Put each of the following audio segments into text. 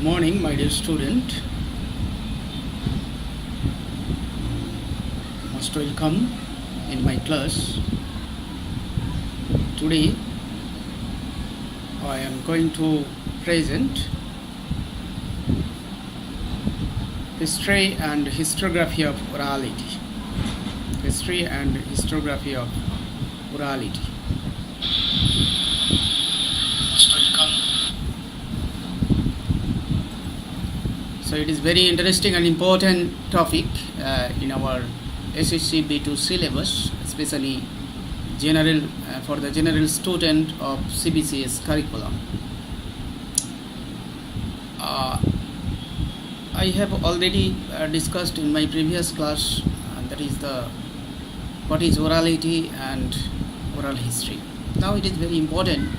Morning, my dear student. Most welcome in my class. Today, I am going to present history and historiography of orality. History and historiography of orality. So it is very interesting and important topic in our SSC B2 syllabus, especially general for the general student of CBCS curriculum. I have already discussed in my previous class, that is what is orality and oral history. Now it is very important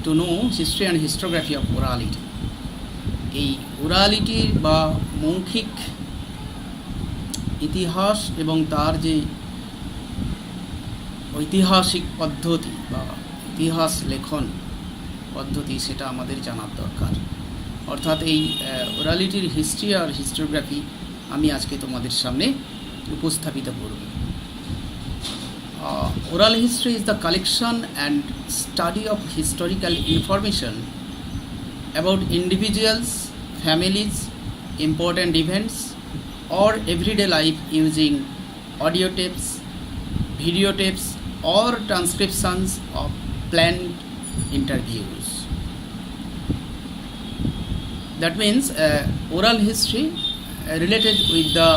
to know history and historiography of orality. এই ওরালিটি বা মৌখিক ইতিহাস এবং তার যে ঐতিহাসিক পদ্ধতি বা ইতিহাস লেখন পদ্ধতি সেটা আমাদের জানার দরকার। অর্থাৎ এই ওরালিটির হিস্ট্রি আর হিস্টোরিওগ্রাফি আমি আজকে তোমাদের সামনে উপস্থাপিত করব। Oral history is the collection and study of historical information about individuals, families, important events, or everyday life using audio tapes, video tapes, or transcriptions of planned interviews. That means oral history related with the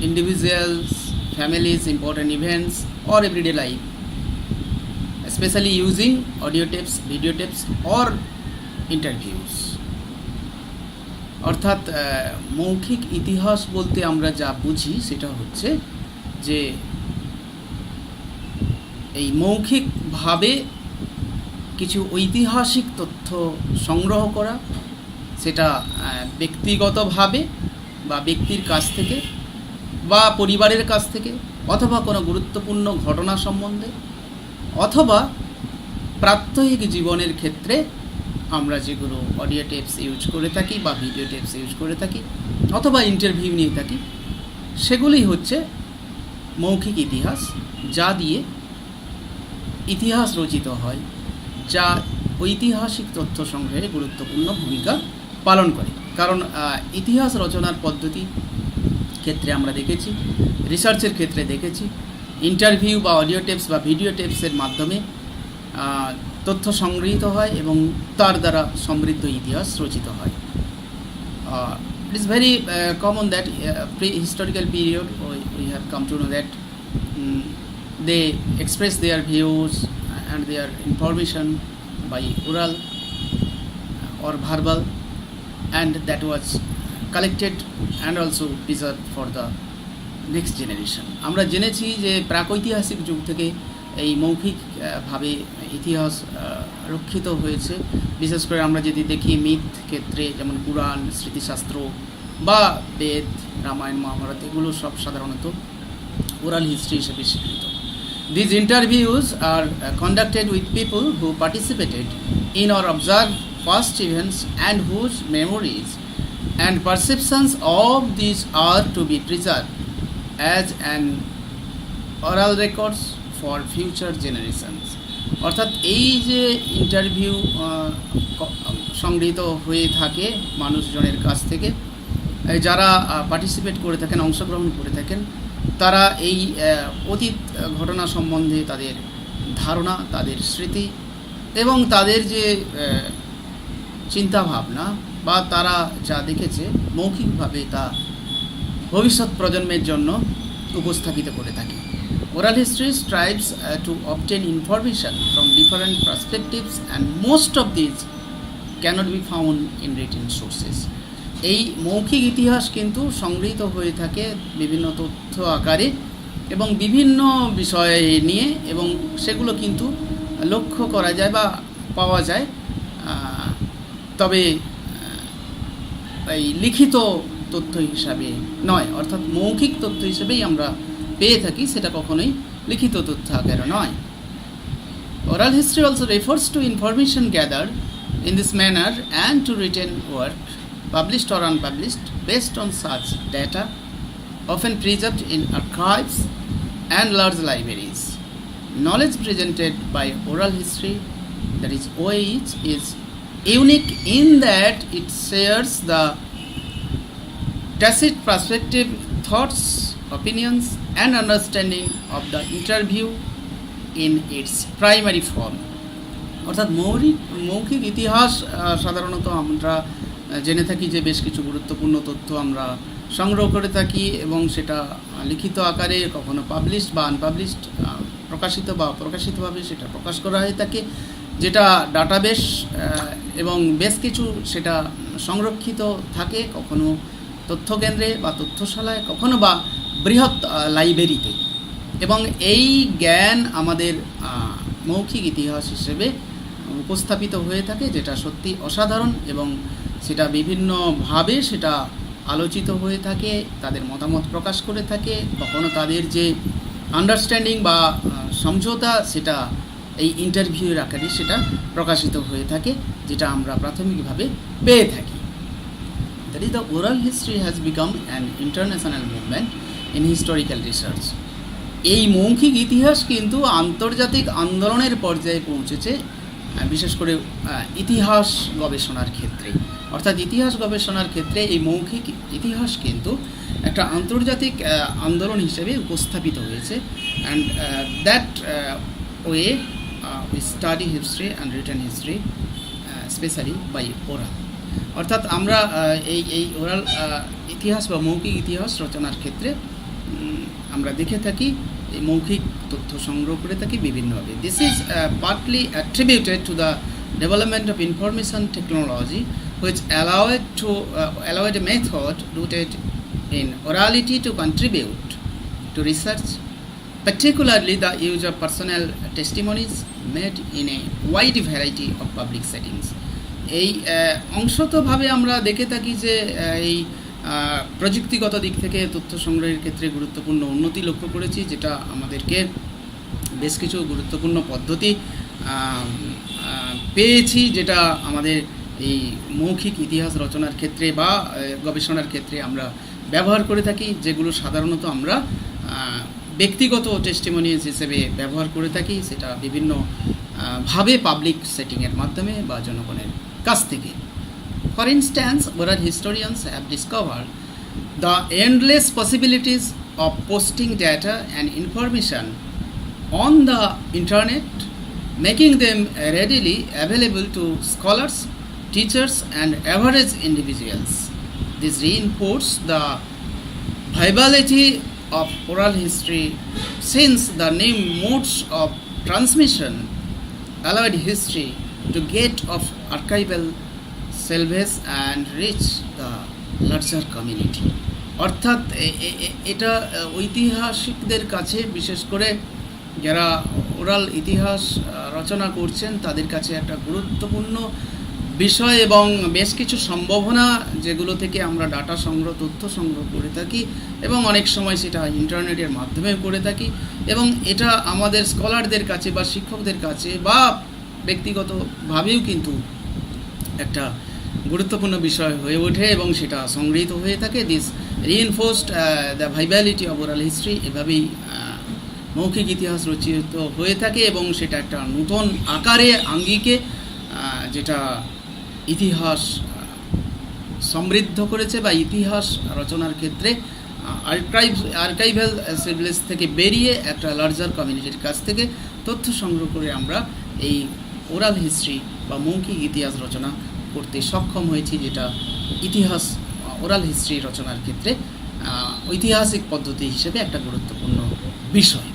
individuals, families, important events, or everyday life, especially using audio tapes, video tapes, or interviews. অর্থাৎ মৌখিক ইতিহাস বলতে আমরা যা বুঝি সেটা হচ্ছে যে এই মৌখিকভাবে কিছু ঐতিহাসিক তথ্য সংগ্রহ করা, সেটা ব্যক্তিগতভাবে বা ব্যক্তির কাছ থেকে বা পরিবারের কাছ থেকে, অথবা কোনো গুরুত্বপূর্ণ ঘটনা সম্বন্ধে, অথবা প্রাত্যহিক জীবনের ক্ষেত্রে আমরা যেগুলো অডিও টেপস ইউজ করে থাকি বা ভিডিও টেপস ইউজ করে থাকি অথবা ইন্টারভিউ নিয়ে থাকি, সেগুলি হচ্ছে মৌখিক ইতিহাস, যা দিয়ে ইতিহাস রচিত হয়, যা ঐতিহাসিক তথ্য সংগ্রহে গুরুত্বপূর্ণ ভূমিকা পালন করে। কারণ ইতিহাস রচনার পদ্ধতি ক্ষেত্রে আমরা দেখেছি, রিসার্চের ক্ষেত্রে দেখেছি, ইন্টারভিউ বা অডিও টেপস বা ভিডিও টেপসের মাধ্যমে তথ্য সংগৃহীত হয় এবং তার দ্বারা সমৃদ্ধ ইতিহাস রচিত হয়। It is very common that pre-historical period we have come to know that they express their views and their information by oral or verbal, and that was collected and also preserved for the next generation. আমরা জেনেছি যে প্রাকৈতিহাসিক যুগ থেকে এই মৌখিকভাবে ইতিহাস রক্ষিত হয়েছে। বিশেষ করে আমরা যদি দেখি মিথ ক্ষেত্রে, যেমন পুরাণ, স্মৃতিশাস্ত্র বা বেদ, রামায়ণ, মহাভারত, এগুলো সব সাধারণত ওরাল হিস্ট্রি হিসেবে স্বীকৃত। These interviews are conducted with people who participated in or observe past events and whose memories and perceptions of this are to be preserve as an oral records for future generations. অর্থাৎ এই যে interview সংগৃহীত হয়ে থাকে মানুষজনের কাছ থেকে, যারা পার্টিসিপেট করে থাকেন, অংশগ্রহণ করে থাকেন, তারা এই অতীত ঘটনা সম্বন্ধে তাদের ধারণা, তাদের স্মৃতি এবং তাদের যে চিন্তাভাবনা বা তারা যা দেখেছে মৌখিকভাবে তা ভবিষ্যৎ প্রজন্মের জন্য উপস্থাপিত করে থাকে। Oral history strives to obtain information from different perspectives, and most of these cannot be found in written sources. এই মৌখিক ইতিহাস কিন্তু সংগৃহীত হয়ে থাকে বিভিন্ন তথ্য আকারে এবং বিভিন্ন বিষয় নিয়ে, এবং সেগুলো কিন্তু লক্ষ্য করা যায় বা পাওয়া যায়, তবে এই লিখিত তথ্য হিসাবে নয়। অর্থাৎ মৌখিক তথ্য হিসেবেই আমরা পেয়ে থাকি, সেটা কখনোই লিখিত তথ্য আকারে নয়। Oral history also refers to information gathered in this manner and to written work published or unpublished, based on such data, often preserved in archives and large libraries. Knowledge presented by oral history, that is OH, is unique in that it shares the tacit perspective, thoughts, opinions, and understanding of the interview in its primary form. অর্থাৎ মৌখিক ইতিহাস সাধারণত আমরা জেনে থাকি যে বেশ কিছু গুরুত্বপূর্ণ তথ্য আমরা সংগ্রহ করে থাকি এবং সেটা লিখিত আকারে কখনো পাবলিশড বা আনপাবলিশড, প্রকাশিত বা অপ্রকাশিতভাবে সেটা প্রকাশ করা হয়ে থাকে, যেটা ডাটাবেস এবং বেশ কিছু সেটা সংরক্ষিত থাকে, কখনো তথ্যকেন্দ্রে বা তথ্যশালায়, কখনো বা বৃহৎ লাইব্রেরিতে। এবং এই জ্ঞান আমাদের মৌখিক ইতিহাস হিসেবে উপস্থাপিত হয়ে থাকে, যেটা সত্যি অসাধারণ এবং সেটা বিভিন্নভাবে সেটা আলোচিত হয়ে থাকে, তাদের মতামত প্রকাশ করে থাকে, কখনো তাদের যে আন্ডারস্ট্যান্ডিং বা সমঝোতা সেটা এই ইন্টারভিউয়ের আকারে সেটা প্রকাশিত হয়ে থাকে, যেটা আমরা প্রাথমিকভাবে পেয়ে থাকি। That is, the oral history has become an international movement in historical research. এই মৌখিক ইতিহাস কিন্তু আন্তর্জাতিক আন্দোলনের পর্যায়ে পৌঁছেছে, বিশেষ করে ইতিহাস গবেষণার ক্ষেত্রে। অর্থাৎ ইতিহাস গবেষণার ক্ষেত্রে এই মৌখিক ইতিহাস কিন্তু একটা আন্তর্জাতিক আন্দোলন হিসেবে উপস্থাপিত হয়েছে। And that way we study history and written history specially by oral. অর্থাৎ আমরা এই ওরাল ইতিহাস বা মৌখিক ইতিহাস রচনার ক্ষেত্রে আমরা দেখে থাকি এই মৌখিক তথ্য সংগ্রহ করে থাকি বিভিন্নভাবে। This is partly attributed to the development of information technology which allowed a method rooted in orality to contribute to research, particularly the use of personal testimonies made in a wide variety of public settings. এই অংশতভাবে আমরা দেখে থাকি যে এই প্রযুক্তিগত দিক থেকে তথ্য সংগ্রহের ক্ষেত্রে গুরুত্বপূর্ণ উন্নতি লক্ষ্য করেছি, যেটা আমাদেরকে বেশ কিছু গুরুত্বপূর্ণ পদ্ধতি পেয়েছি, যেটা আমাদের এই মৌখিক ইতিহাস রচনার ক্ষেত্রে বা গবেষণার ক্ষেত্রে আমরা ব্যবহার করে থাকি, যেগুলো সাধারণত আমরা ব্যক্তিগত টেস্টিমোনিয়ালস হিসেবে ব্যবহার করে থাকি, সেটা বিভিন্নভাবে পাবলিক সেটিংয়ের মাধ্যমে বা জনগণের কাছ থেকে। For instance, oral historians have discovered the endless possibilities of posting data and information on the internet, making them readily available to scholars, teachers, and average individuals. This reinforces the viability of oral history, since the new modes of transmission allowed history to get of archival salvage and reach the larger community. অর্থাৎ এটা ঐতিহাসিকদের কাছে, বিশেষ করে যারা oral ইতিহাস রচনা করছেন তাদের কাছে একটা গুরুত্বপূর্ণ বিষয় এবং বেশ কিছু সম্ভাবনা, যেগুলো থেকে আমরা ডাটা সংগ্রহ, তথ্য সংগ্রহ করে থাকি এবং অনেক সময় সেটা ইন্টারনেটের মাধ্যমে করে থাকি, এবং এটা আমাদের স্কলারদের কাছে বা শিক্ষকদের কাছে বা ব্যক্তিগতভাবেও কিন্তু একটা গুরুত্বপূর্ণ বিষয় হয়ে ওঠে এবং সেটা সংগৃহীত হয়ে থাকে। This reinforced the viability of oral history, এভাবেই মৌখিক ইতিহাস রচিত হয়ে থাকে এবং সেটা একটা নতুন আকারে আঙ্গিকে যেটা ইতিহাস সমৃদ্ধ করেছে বা ইতিহাস রচনার ক্ষেত্রে আর্কাইভাল সিভিলিস থেকে বেরিয়ে একটা লার্জার কমিউনিটির কাছ থেকে তথ্য সংগ্রহ করে আমরা এই ওরাল হিস্ট্রি বা মৌখিক ইতিহাস রচনা করতে সক্ষম হয়েছি, যেটা ইতিহাস ওরাল হিস্ট্রি রচনার ক্ষেত্রে ঐতিহাসিক পদ্ধতি হিসেবে একটা গুরুত্বপূর্ণ বিষয়।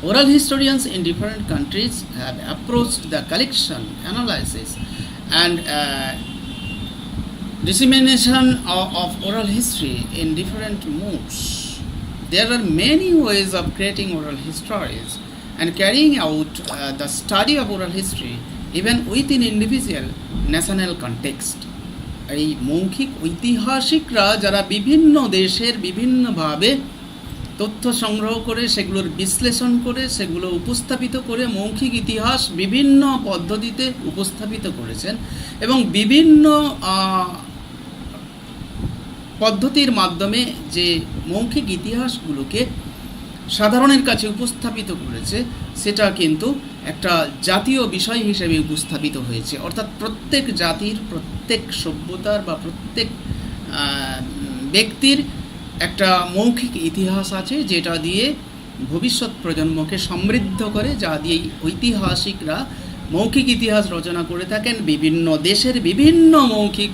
Oral historians in different countries have approached the collection, analysis, and dissemination of oral history in different modes. There are many ways of creating oral histories and carrying out the study of oral history even within individual national context. এই মৌখিক ঐতিহাসিকরা যারা বিভিন্ন দেশের বিভিন্নভাবে তথ্য সংগ্রহ করে সেগুলোর বিশ্লেষণ করে সেগুলো উপস্থাপিত করে মৌখিক ইতিহাস বিভিন্ন পদ্ধতিতে উপস্থাপিত করেছেন এবং বিভিন্ন পদ্ধতির মাধ্যমে যে মৌখিক ইতিহাসগুলোকে সাধারণের কাছে উপস্থাপিত করেছে সেটা কিন্তু একটা জাতীয় বিষয় হিসেবে উপস্থাপিত হয়েছে। অর্থাৎ প্রত্যেক জাতির, প্রত্যেক সভ্যতার বা প্রত্যেক ব্যক্তির একটা মৌখিক ইতিহাস আছে, যেটা দিয়ে ভবিষ্যৎ প্রজন্মকে সমৃদ্ধ করে, যা দিয়ে ঐতিহাসিকরা মৌখিক ইতিহাস রচনা করে থাকেন। বিভিন্ন দেশের বিভিন্ন মৌখিক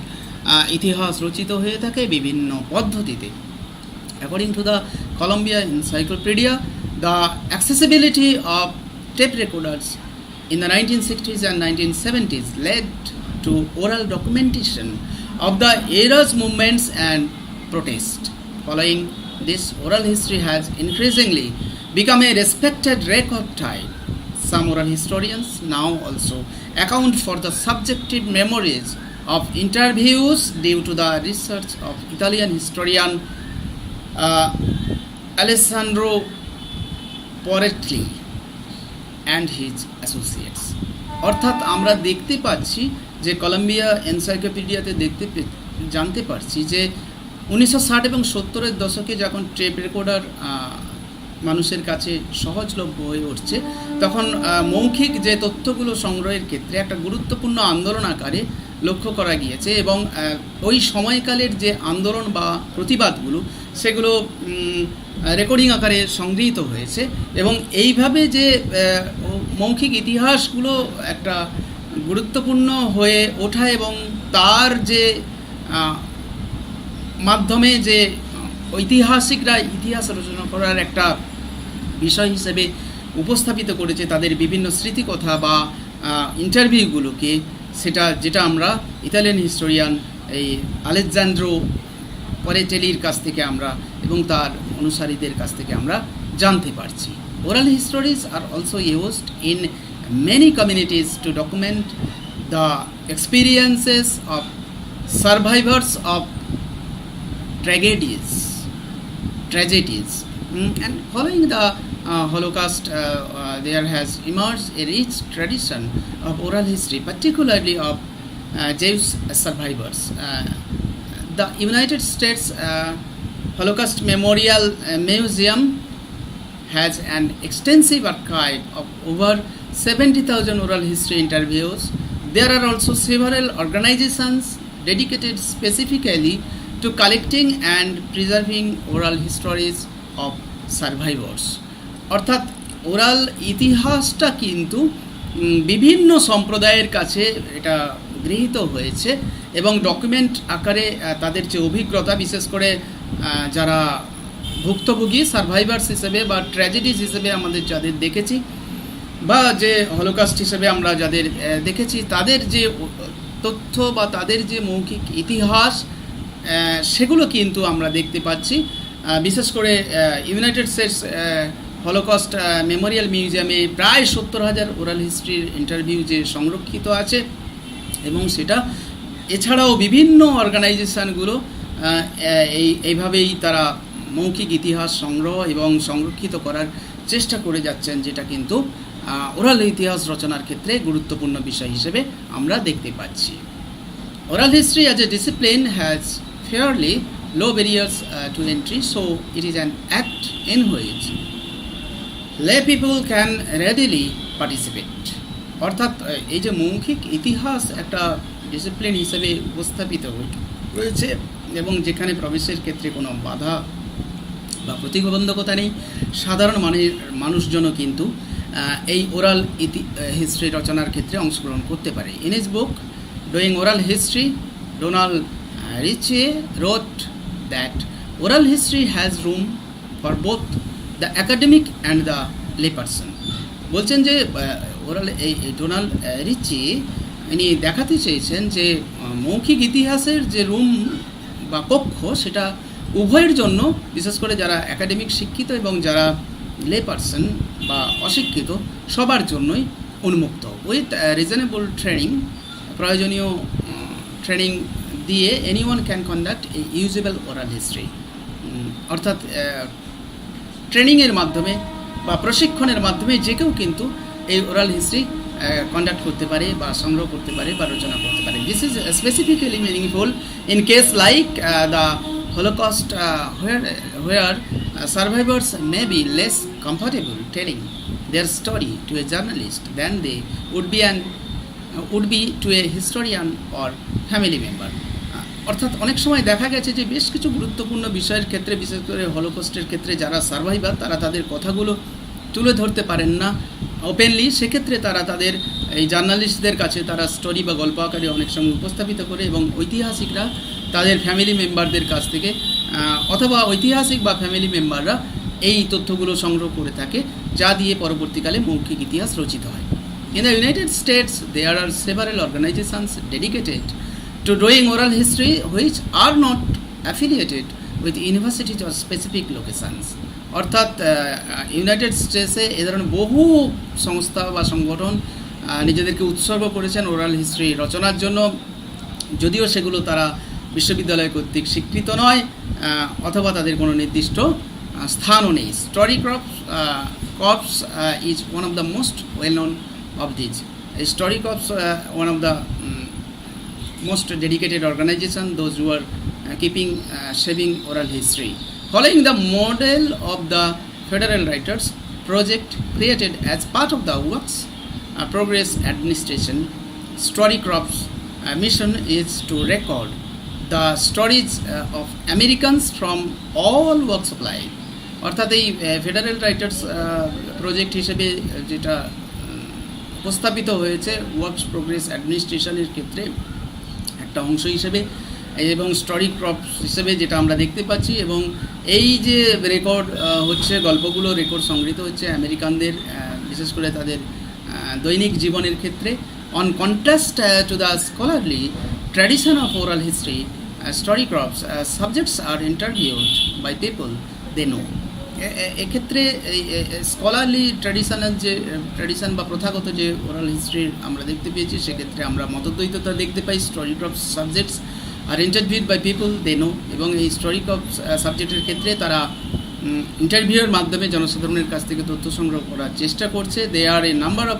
ইতিহাস রচিত হয়ে থাকে বিভিন্ন পদ্ধতিতে। According to the Columbia Encyclopedia, the accessibility of tape recorders in the 1960s and 1970s led to oral documentation of the era's movements and protests. Following this, oral history has increasingly become a respected record type. Some oral historians now also account for the subjective memories of interviews due to the research of Italian historian Alessandro Orality and his associates. অর্থাৎ আমরা দেখতে পাচ্ছি যে Colombia এনসাইক্লোপিডিয়াতে জানতে পারছি যে 1960 এবং 70-এর দশকে যখন টেপ রেকর্ডার মানুষের কাছে সহজলভ্য হয়ে উঠছে, তখন মৌখিক যে তথ্যগুলো সংগ্রহের ক্ষেত্রে একটা গুরুত্বপূর্ণ আন্দোলন আকারে লক্ষ্য করা গিয়েছে। এবং ওই সময়কালের যে আন্দোলন বা প্রতিবাদগুলো সেগুলো রেকর্ডিং আকারে সংগৃহীত হয়েছে। এবং এইভাবে যে মৌখিক ইতিহাসগুলো একটা গুরুত্বপূর্ণ হয়ে ওঠা এবং তার যে মাধ্যমে যে ঐতিহাসিকরা ইতিহাস রচনা করার একটা বিষয় হিসেবে উপস্থাপিত করেছে তাদের বিভিন্ন স্মৃতিকথা বা ইন্টারভিউগুলোকে, সেটা যেটা আমরা ইতালিয়ান হিস্টোরিয়ান এই আলেকজান্দ্রো পরেটেলির কাছ থেকে আমরা এবং তার অনুসারীদের কাছ থেকে আমরা জানতে পারছি। Oral histories are also used in many communities to document the experiences of survivors of tragedies. And following the Holocaust, there has emerged a rich tradition of oral history, particularly of Jewish survivors. The United States Holocaust Memorial Museum has an extensive archive of over 70,000 oral history interviews. There are also several organizations dedicated specifically to collecting and preserving oral histories of survivors. অর্থাৎ oral ইতিহাসটা কিন্তু বিভিন্ন সম্প্রদায়ের কাছে এটা গৃহীত হয়েছে এবং ডকুমেন্ট আকারে তাদের যে অভিজ্ঞতা, বিশেষ করে যারা ভুক্তভোগী সার্ভাইভার্স হিসেবে বা ট্র্যাজেডিজ হিসেবে আমাদের যাদের দেখেছি বা যে হলোকাস্ট হিসেবে আমরা যাদের দেখেছি, তাদের যে তথ্য বা তাদের যে মৌখিক ইতিহাস সেগুলো কিন্তু আমরা দেখতে পাচ্ছি। বিশেষ করে ইউনাইটেড স্টেটস হলোকস্ট মেমোরিয়াল মিউজিয়ামে প্রায় 70,000 ওরাল হিস্ট্রির ইন্টারভিউ যে সংরক্ষিত আছে এবং সেটা এছাড়াও বিভিন্ন অর্গানাইজেশানগুলো এইভাবেই তারা মৌখিক ইতিহাস সংগ্রহ এবং সংরক্ষিত করার চেষ্টা করে যাচ্ছেন, যেটা কিন্তু ওরাল ইতিহাস রচনার ক্ষেত্রে গুরুত্বপূর্ণ বিষয় হিসেবে আমরা দেখতে পাচ্ছি। Oral history as a discipline has fairly low barriers to entry, so it is an act in which lay people can readily participate. অর্থাৎ এই যে মৌখিক ইতিহাস একটা ডিসিপ্লিন হিসেবে উপস্থাপিত রয়েছে এবং যেখানে প্রবেশের ক্ষেত্রে কোনো বাধা বা প্রতিবন্ধকতা নেই, সাধারণ মানুষজনও কিন্তু এই ওরাল হিস্ট্রি রচনার ক্ষেত্রে অংশগ্রহণ করতে পারে। In his book Doing Oral History, Donald Ritchie wrote that oral history has room for both the academic and the layperson. বলছেন যে ওরাল এই ডোনাল্ড রিচি ইনি দেখাতে চেয়েছেন যে মৌখিক ইতিহাসের যে রুম বা কক্ষ সেটা উভয়ের জন্য, বিশেষ করে যারা একাডেমিক শিক্ষিত এবং যারা লে পার্সন বা অশিক্ষিত সবার জন্যই উন্মুক্ত। উইথ রিজনেবল ট্রেনিং, প্রয়োজনীয় ট্রেনিং দিয়ে anyone can conduct A usable oral history. অর্থাৎ ট্রেনিংয়ের মাধ্যমে বা প্রশিক্ষণের মাধ্যমে যে কেউ কিন্তু এই ওরাল হিস্ট্রি কন্ডাক্ট করতে পারে বা সংগ্রহ করতে পারে বা রচনা করতে পারে। This is specifically meaningful in case like the Holocaust, where survivors may be less comfortable telling their story to a journalist than they would be to a historian or family member. অর্থাৎ অনেক সময় দেখা গেছে যে বেশ কিছু গুরুত্বপূর্ণ বিষয়ের ক্ষেত্রে, বিশেষ করে হলোকস্টের ক্ষেত্রে যারা সার্ভাইভার, তারা তাদের কথাগুলো তুলে ধরতে পারেন না ওপেনলি। সেক্ষেত্রে তারা তাদের এই জার্নালিস্টদের কাছে তারা স্টোরি বা গল্প আকারে অনেক সময় উপস্থাপিত করে, এবং ঐতিহাসিকরা তাদের ফ্যামিলি মেম্বারদের কাছ থেকে অথবা ঐতিহাসিক বা ফ্যামিলি মেম্বাররা এই তথ্যগুলো সংগ্রহ করে থাকে, যা দিয়ে পরবর্তীকালে মৌখিক ইতিহাস রচিত হয়। In the United States, there are several organizations dedicated to doing oral history which are not affiliated with universities or specific locations. অর্থাৎ ইউনাইটেড স্টেটসে এ ধরনের বহু সংস্থা বা সংগঠন নিজেদেরকে উৎসর্গ করেছেন ওরাল হিস্ট্রি রচনার জন্য, যদিও সেগুলো তারা বিশ্ববিদ্যালয় কর্তৃক স্বীকৃত নয় অথবা তাদের কোনো নির্দিষ্ট স্থানও নেই। Story corps is one of the most well known of these. Story Corps, one of the most dedicated organization, those who are saving oral history. Following the model of the Federal Writers Project created as part of the Works Progress Administration, Story Corps' mission is to record the stories of Americans from all walks of life. অর্থাৎ এই federal writers project হিসেবে যেটা উপস্থাপিত হয়েছে works progress অ্যাডমিনিস্ট্রেশনের ক্ষেত্রে একটা অংশ হিসেবে এবং স্টোরি ক্রপস হিসেবে যেটা আমরা দেখতে পাচ্ছি, এবং এই যে রেকর্ড হচ্ছে, গল্পগুলো রেকর্ড সংগৃহীত হচ্ছে আমেরিকানদের বিশেষ করে তাদের দৈনিক জীবনের ক্ষেত্রে। On contrast to the scholarly tradition of oral history, story crops subjects are interviewed by people they know. এক্ষেত্রে এই স্কলারলি ট্র্যাডিশন বা প্রথাগত যে ওরাল হিস্ট্রির আমরা দেখতে পেয়েছি, সেক্ষেত্রে আমরা মতদ্বৈততা দেখতে পাই। Story crops subjects are interviewed by people they know, এবং এই স্টোরি ক্রপস সাবজেক্টের ক্ষেত্রে তারা ইন্টারভিউয়ের মাধ্যমে জনসাধারণের কাছ থেকে তথ্য সংগ্রহ করার চেষ্টা করছে। They are a number of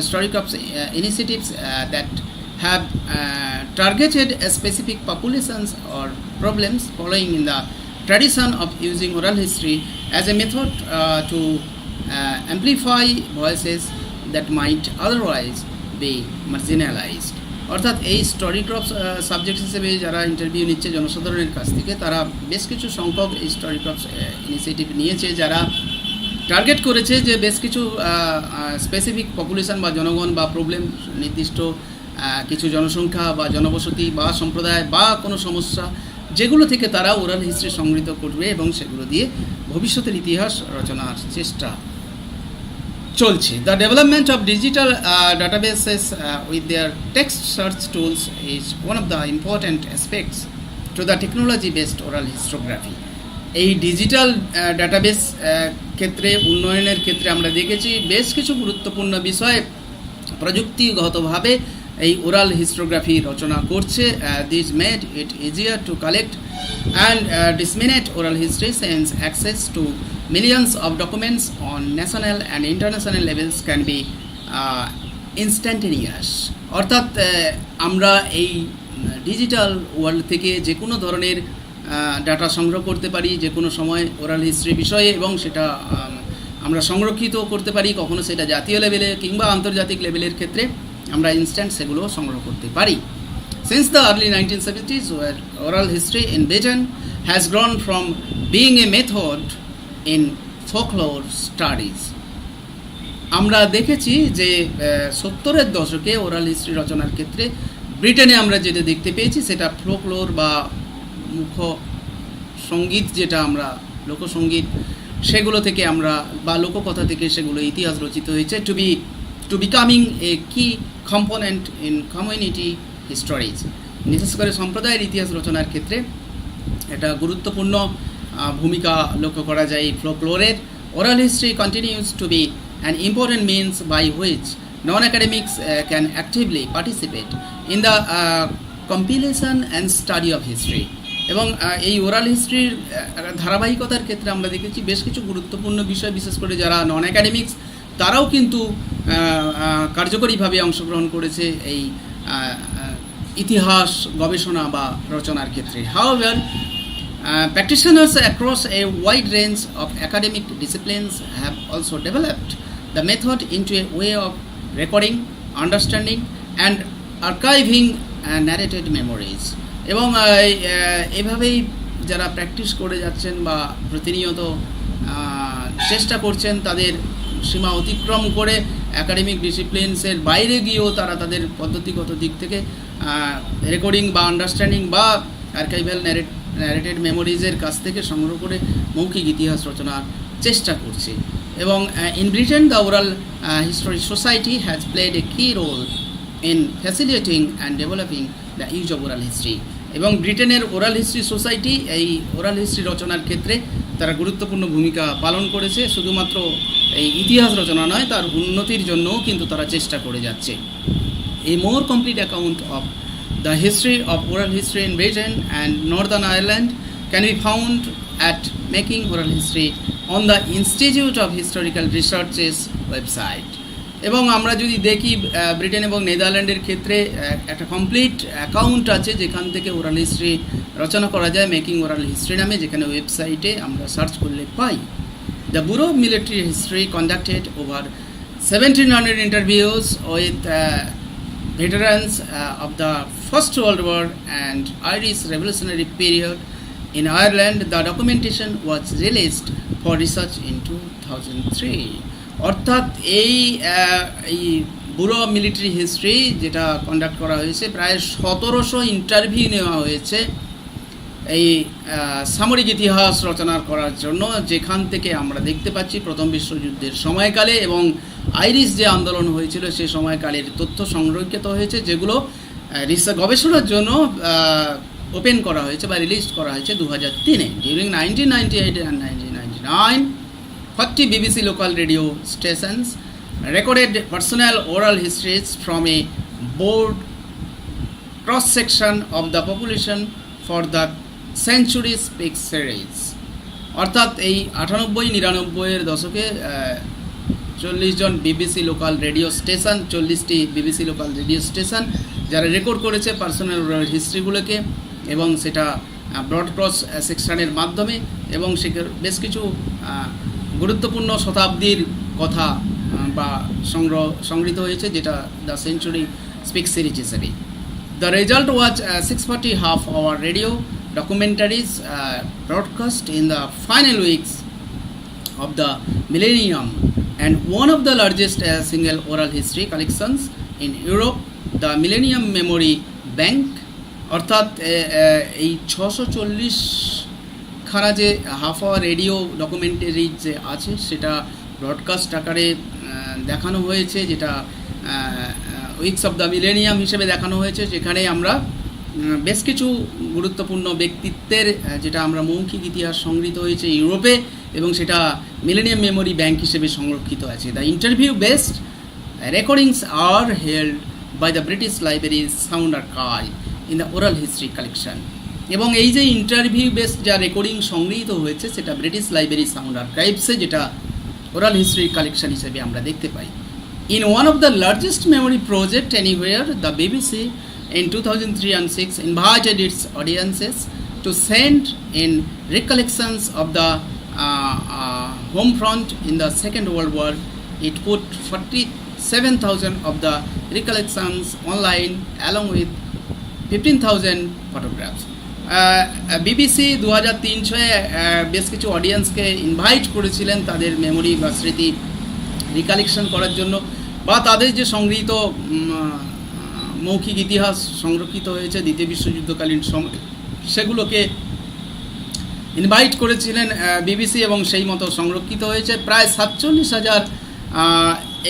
story crops initiatives that have targeted specific populations or problems following in the tradition of using oral history as a method to amplify voices that might otherwise be marginalized. অর্থাৎ এই story crops subject হিসেবে যারা interview নিচ্ছে জনসাধারণের কাছ থেকে, তারা বেশ কিছু সংখ্যক এই স্টোরি ক্রপস ইনিশিয়েটিভ নিয়েছে, যারা টার্গেট করেছে যে বেশ কিছু স্পেসিফিক পপুলেশন বা জনগণ বা প্রবলেম, নির্দিষ্ট কিছু জনসংখ্যা বা জনবসতি বা সম্প্রদায় বা কোনো সমস্যা, যেগুলো থেকে তারা ওরাল হিস্ট্রি সংগৃহীত করবে এবং সেগুলো দিয়ে ভবিষ্যতের ইতিহাস রচনার চেষ্টা চলছে। The development of digital databases with their text search tools is one of the important aspects to the technology based oral histography. এই ডিজিটাল ডাটাবেস ক্ষেত্রে উন্নয়নের ক্ষেত্রে আমরা দেখেছি বেশ কিছু গুরুত্বপূর্ণ বিষয় প্রযুক্তিগতভাবে এই ওরাল হিস্টোগ্রাফি রচনা করছে। This made it easier to collect and disseminate oral history since access to millions of documents on national and international levels can be instantaneous. অর্থাৎ আমরা এই ডিজিটাল ওয়ার্ল্ড থেকে যে কোনো ধরনের ডাটা সংগ্রহ করতে পারি যে কোনো সময় ওরাল হিস্ট্রি বিষয়ে, এবং সেটা আমরা সংরক্ষিত করতে পারি, কখনো সেটা জাতীয় লেভেলে কিংবা আন্তর্জাতিক লেভেলের ক্ষেত্রে আমরা ইনস্ট্যান্ট সেগুলো সংগ্রহ করতে পারি। Since the early 1970s, where oral history in Britain has grown from being a method in folklore studies. আমরা দেখেছি যে 70-এর দশকে ওরাল হিস্ট্রি রচনার ক্ষেত্রে ব্রিটেনে আমরা যেটা দেখতে পেয়েছি সেটা ফোকলোর বা মুখ সঙ্গীত, যেটা আমরা লোকসঙ্গীত, সেগুলো থেকে আমরা বা লোককথা থেকে সেগুলো ইতিহাস রচিত হয়েছে to becoming a key component in community histories. বিশেষ করে সম্প্রদায়ের ইতিহাস রচনার ক্ষেত্রে এটা গুরুত্বপূর্ণ ভূমিকা লক্ষ্য করা যায় এই ফোকলোরের। Oral history continues to be an important means by which non-academics can actively participate in the compilation and study of history. এবং এই ওরাল হিস্ট্রির ধারাবাহিকতার ক্ষেত্রে আমরা দেখেছি বেশ কিছু গুরুত্বপূর্ণ বিষয়, বিশেষ করে যারা নন অ্যাকাডেমিক্স তারাও কিন্তু কার্যকরীভাবে অংশগ্রহণ করেছে এই ইতিহাস গবেষণা বা রচনার ক্ষেত্রে। However, Practitioners across a wide range of academic disciplines have also developed the method into a way of recording, understanding, and archiving narrated memories. এবং এভাবেই যারা প্র্যাকটিস করে যাচ্ছেন বা প্রতিনিয়ত চেষ্টা করছেন তাদের সীমা অতিক্রম করে একাডেমিক ডিসিপ্লিনসের বাইরে গিয়েও তারা তাদের পদ্ধতিগত দিক থেকে রেকর্ডিং বা আন্ডারস্ট্যান্ডিং বা আর্কাইভাল ন্যারেটেড মেমোরিজের কাছ থেকে সংগ্রহ করে মৌখিক ইতিহাস রচনার চেষ্টা করছে। এবং in Britain the oral history society has played a key role in facilitating and developing the use of oral history. এবং ব্রিটেনের ওরাল হিস্ট্রি সোসাইটি এই ওরাল হিস্ট্রি রচনার ক্ষেত্রে তারা গুরুত্বপূর্ণ ভূমিকা পালন করেছে। শুধুমাত্র এই ইতিহাস রচনা নয়, তার উন্নতির জন্যও কিন্তু তারা চেষ্টা করে যাচ্ছে। A more complete account of the history of oral history in Britain and Northern Ireland can be found at Making Oral History on the Institute of Historical Research's website. এবং আমরা যদি দেখি ব্রিটেন এবং নেদারল্যান্ডের ক্ষেত্রে একটা কমপ্লিট অ্যাকাউন্ট আছে যেখান থেকে ওরাল হিস্ট্রি রচনা করা যায় মেকিং ওরাল হিস্ট্রি নামে, যেখানে ওয়েবসাইটে আমরা সার্চ করলে পাই। The bureau of military history conducted over 1700 interviews with veterans of the First World War and Irish Revolutionary period in Ireland. The documentation was released for research in 2003. অর্থাৎ এই bureau of military history যেটা conduct করা হয়েছে, প্রায় 1700 interview নেওয়া হয়েছে এই সামরিক ইতিহাস রচনা করার জন্য, যেখান থেকে আমরা দেখতে পাচ্ছি প্রথম বিশ্বযুদ্ধের সময়কালে এবং আইরিশ যে আন্দোলন হয়েছিল সে সময়কালের তথ্য সংরক্ষিত হয়েছে, যেগুলো গবেষণার জন্য ওপেন করা হয়েছে বা রিলিজ করা হয়েছে 2003-এ। During 1998 and 1999, 40 BBC local radio stations recorded personal oral histories from a broad cross-section of the population for the Century Speak series. অর্থাৎ এই 98-99-এর দশকে 40 জন বিবিসি লোকাল রেডিও স্টেশন, 40টি বিবিসি লোকাল রেডিও স্টেশন যারা রেকর্ড করেছে personal oral হিস্ট্রিগুলোকে, এবং সেটা ব্রড ক্রস সেকশনের মাধ্যমে, এবং সেখানে বেশ কিছু গুরুত্বপূর্ণ শতাব্দীর কথা বা সংগৃহীত হয়েছে, যেটা দ্য সেঞ্চুরি স্পিক সিরিজ হিসেবে। The result was 640 half-hour radio documentaries broadcast in the final weeks of the millennium, and one of the largest single oral history collections in Europe, the Millennium Memory Bank. অর্থাৎ এই 640 খানা যে half hour radio documentary যে আছে সেটা broadcast আকারে দেখানো হয়েছে, যেটা উইকস অফ দ্য মিলেনিয়াম হিসেবে দেখানো হয়েছে। সেখানে আমরা বেশ কিছু গুরুত্বপূর্ণ ব্যক্তিত্বের যেটা আমরা মৌখিক ইতিহাস সংগৃহীত হয়েছে ইউরোপে, এবং সেটা মিলেনিয়াম মেমোরি ব্যাংক হিসেবে সংরক্ষিত আছে। The interview based recordings are held by the British library sound archive in the oral history collection. এবং এই যে ইন্টারভিউ বেসড যা রেকর্ডিং সংগৃহীত হয়েছে সেটা ব্রিটিশ লাইব্রেরি সাউন্ড আর্কাইভসে, যেটা ওরাল হিস্ট্রি কালেকশন হিসেবে আমরা দেখতে পাই। In one of the largest memory project anywhere, the BBC in 2003 and 6 invited its audiences to send in recollections of the home front in the Second World War. It put 47,000 of the recollections online along with 15,000 photographs. BBC 2003 বেশ কিছু অডিয়েন্সকে invite করেছিলেন তাদের memory বা স্মৃতি recollection করার জন্য, বা তাদের যে সংগৃহীত মৌখিক ইতিহাস সংরক্ষিত হয়েছে দ্বিতীয় বিশ্বযুদ্ধকালীন সময় সেগুলোকে ইনভাইট করেছিলেন বিবিসি, এবং সেই মতো সংরক্ষিত হয়েছে। প্রায় 47,000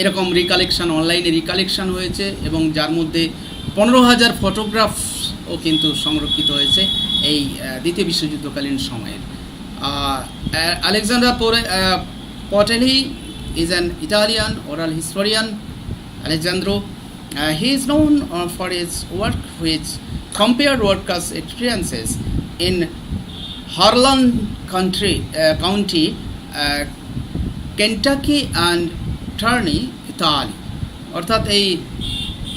এরকম রিকালেকশন, অনলাইনে রিকালেকশন হয়েছে, এবং যার মধ্যে 15,000 ফটোগ্রাফও কিন্তু সংরক্ষিত হয়েছে এই দ্বিতীয় বিশ্বযুদ্ধকালীন সময়ের। Alexander Portelli is an Italian oral historian. Alessandro, he is known for his work which compared workers' experiences in Harlan County, Kentucky and Terni, Italy. অর্থাৎ এই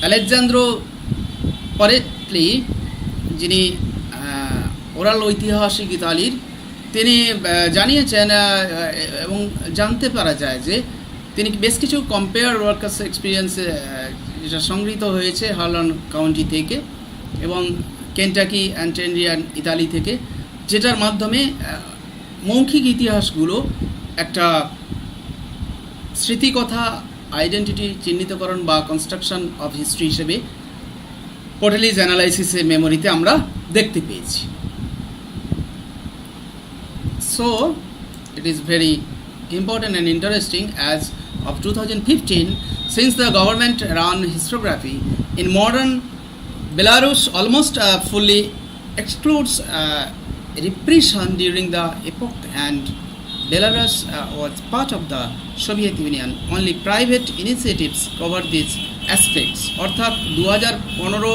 আলেকজান্দ্রো পরেটলি, যিনি ওরাল ঐতিহাসিক ইতালির, তিনি জানিয়েছেন এবং জানতে পারা যায় যে তিনি বেশ কিছু কম্পেয়ার ওয়ার্কার্স এক্সপিরিয়েন্স যেটা সংগৃহীত হয়েছে হার্লান কাউন্টি থেকে এবং কেন্টাকি অ্যান্টেন্ডিয়ান ইতালি থেকে, যেটার মাধ্যমে মৌখিক ইতিহাসগুলো একটা স্মৃতিকথা, আইডেন্টিটি চিহ্নিতকরণ বা কনস্ট্রাকশন অফ হিস্ট্রি হিসেবে পোর্টালিজ অ্যানালাইসিসের মেমোরিতে আমরা দেখতে পেয়েছি। So it is very important and interesting as of 2015, since the government run historiography in modern Belarus almost fully excludes repression during the epoch, and Belarus was part of the Soviet Union. Only private initiatives cover these aspects. অর্থাৎ 2015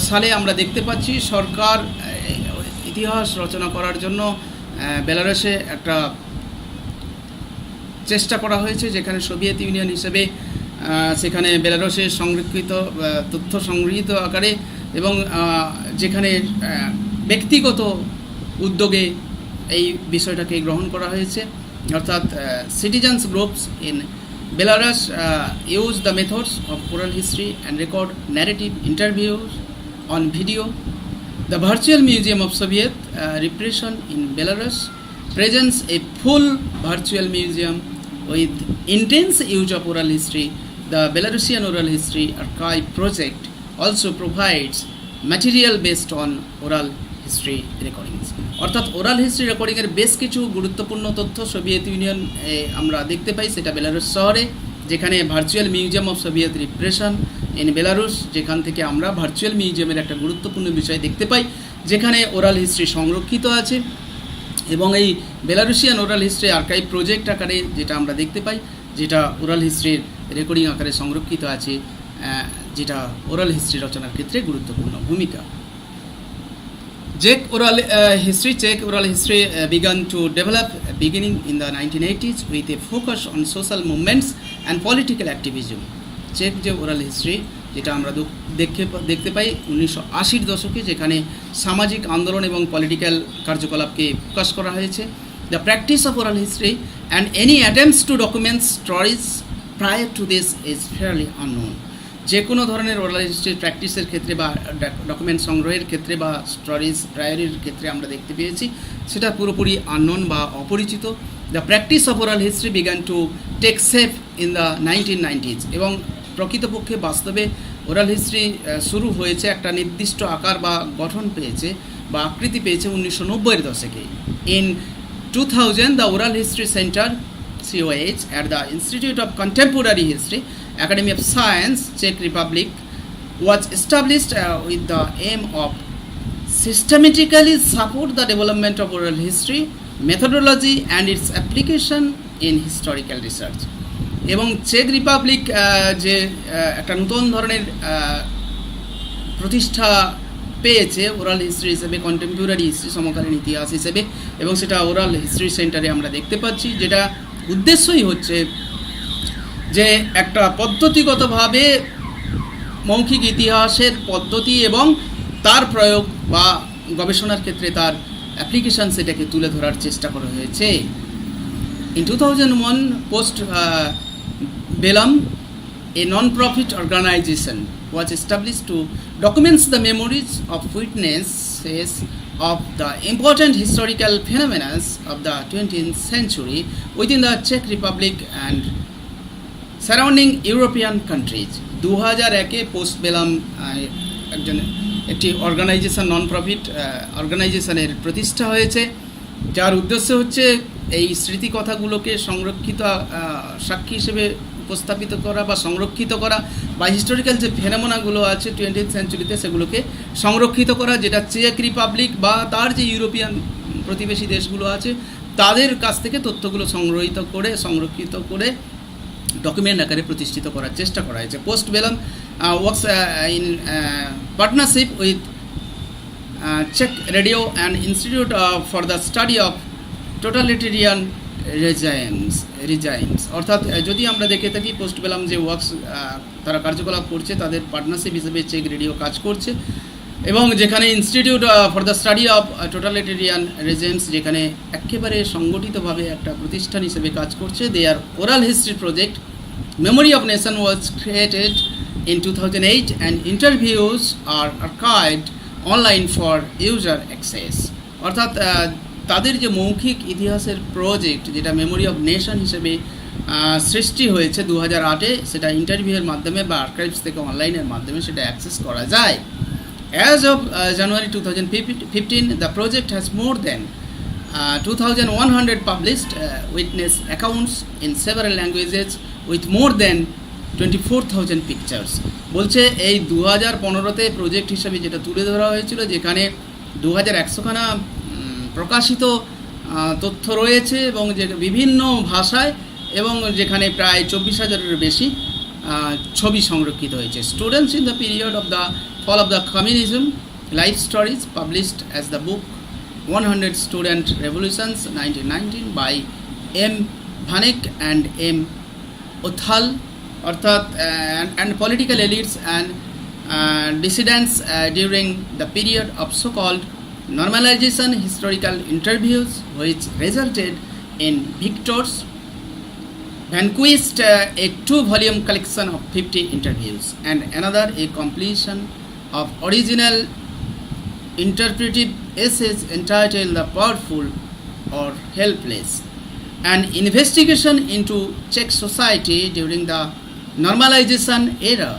সালে আমরা দেখতে পাচ্ছি সরকার ইতিহাস রচনা করার জন্য বেলারুসে একটা চেষ্টা করা হয়েছে, যেখানে সোভিয়েত ইউনিয়ন হিসেবে সেখানে বেলারুসে সংরক্ষিত তথ্য সংগৃহীত আকারে এবং যেখানে ব্যক্তিগত উদ্যোগে এই বিষয়টাকে গ্রহণ করা হয়েছে। অর্থাৎ citizens groups in Belarus use the methods of oral history and record narrative interviews on video. The Virtual Museum of Soviet Repression in Belarus presents a full virtual museum with intense use of oral history. The Belarusian Oral History Archive project also provides material based on oral history recordings. অর্থাৎ oral history রেকর্ডিংয়ের বেশ কিছু গুরুত্বপূর্ণ তথ্য Soviet union আমরা দেখতে পাই, সেটা Belarus শহরে, যেখানে virtual museum of Soviet repression in Belarus, যেখান থেকে আমরা ভার্চুয়াল মিউজিয়ামের একটা গুরুত্বপূর্ণ বিষয় দেখতে পাই, যেখানে ওরাল হিস্ট্রি সংরক্ষিত আছে। এবং এই বেলারুসিয়ান ওরাল হিস্ট্রি আর্কাইভ প্রজেক্ট আকারে যেটা আমরা দেখতে পাই, যেটা ওরাল হিস্ট্রির রেকর্ডিং আকারে সংরক্ষিত আছে, যেটা ওরাল হিস্ট্রি রচনার ক্ষেত্রে গুরুত্বপূর্ণ ভূমিকা। Czech oral history began to develop beginning in the 1980s with a focus on social movements and political activism. Check যে ওরাল হিস্ট্রি, যেটা আমরা দেখতে পাই 1980-র দশকে, যেখানে সামাজিক আন্দোলন এবং পলিটিক্যাল কার্যকলাপকে প্রকাশ করা হয়েছে। The practice of oral history and any attempts to document stories prior to this is fairly unknown. যে কোনো ধরনের ওরাল হিস্ট্রির প্র্যাকটিসের ক্ষেত্রে বা ডকুমেন্ট সংগ্রহের ক্ষেত্রে বা স্টোরিজ প্রায়রির ক্ষেত্রে আমরা দেখতে পেয়েছি সেটা পুরোপুরি আননোন বা অপরিচিত। The practice of oral history began to take shape in the 1990s, এবং প্রকৃতপক্ষে বাস্তবে ওরাল হিস্ট্রি শুরু হয়েছে, একটা নির্দিষ্ট আকার বা গঠন পেয়েছে বা আকৃতি পেয়েছে 1990-এর দশকে। In 2000 the oral history centre COH at the Institute of Contemporary History, Academy of Science, Czech Republic, was established with the aim of systematically support the development of oral history, methodology and its application in historical research. এবং check Republic যে একটা নতুন ধরনের প্রতিষ্ঠা পেয়েছে oral history হিসেবে, contemporary history, সমকালীন ইতিহাস হিসেবে, এবং সেটা ওরাল হিস্ট্রি সেন্টারে আমরা দেখতে পাচ্ছি, যেটা উদ্দেশ্যই হচ্ছে যে একটা পদ্ধতিগতভাবে মৌখিক ইতিহাসের পদ্ধতি এবং তার প্রয়োগ বা গবেষণার ক্ষেত্রে তার অ্যাপ্লিকেশন সেটাকে তুলে ধরার চেষ্টা করা হয়েছে। In 2001 post bellum a non-profit organization was established to document the memories of witnesses of the important historical phenomena of the 20th century within the Czech Republic and surrounding European countries. 2001-এ post bellum একটি organization, non profit অর্গানাইজেশনের প্রতিষ্ঠা হয়েছে, যার উদ্দেশ্য হচ্ছে এই স্মৃতিকথাগুলোকে সংরক্ষিত সাক্ষী হিসেবে উপস্থাপিত করা বা সংরক্ষিত করা, বা হিস্টোরিক্যাল যে ফেনোমেনাগুলো আছে 20th সেঞ্চুরিতে সেগুলোকে সংরক্ষিত করা, যেটা চেক রিপাবলিক বা তার যে ইউরোপিয়ান প্রতিবেশী দেশগুলো আছে তাদের কাছ থেকে তথ্যগুলো সংরক্ষিত করে ডকুমেন্ট আকারে প্রতিষ্ঠিত করার চেষ্টা করা হয়েছে। Post bellum works in partnership with চেক radio and institute for the study of totalitarian regimes. অর্থাৎ যদি আমরা দেখে থাকি পোস্ট বেলাম যে ওয়ার্কস তারা কার্যকলাপ করছে, তাদের পার্টনারশিপ হিসেবে চেক রেডিও কাজ করছে, এবং যেখানে institute for the study of totalitarian regimes, যেখানে একেবারে সংগঠিতভাবে একটা প্রতিষ্ঠান হিসেবে কাজ করছে, their oral history project memory of nation was created in 2008 and interviews are archived online for user access. অর্থাৎ তাদের যে মৌখিক ইতিহাসের প্রজেক্ট, যেটা মেমোরি অফ নেশন হিসেবে সৃষ্টি হয়েছে 2008-এ, সেটা ইন্টারভিউয়ের মাধ্যমে বা আর্কাইভস থেকে অনলাইনের মাধ্যমে সেটা অ্যাক্সেস করা যায়। As of January 2015, the project has more than 2,100 published witness accounts in several languages with more than 24,000 pictures. বলছে এই 2015-তে প্রজেক্ট হিসাবে যেটা তুলে ধরা হয়েছিল, যেখানে 2100খানা প্রকাশিত তথ্য রয়েছে এবং যে বিভিন্ন ভাষায়, এবং যেখানে প্রায় 24,000-এর বেশি ছবি সংরক্ষিত হয়েছে। Students in the period of the fall of the communism, life stories published as the book 100 student revolutions 1919 by M Vanek and M Otahal, অর্থাৎ and political elites and dissidents during the period of so-called normalization, historical interviews which resulted in Victor's vanquished a 2-volume collection of 50 interviews, and another a completion of original interpretive essays entitled The Powerful or Helpless, an investigation into Czech society during the normalization era,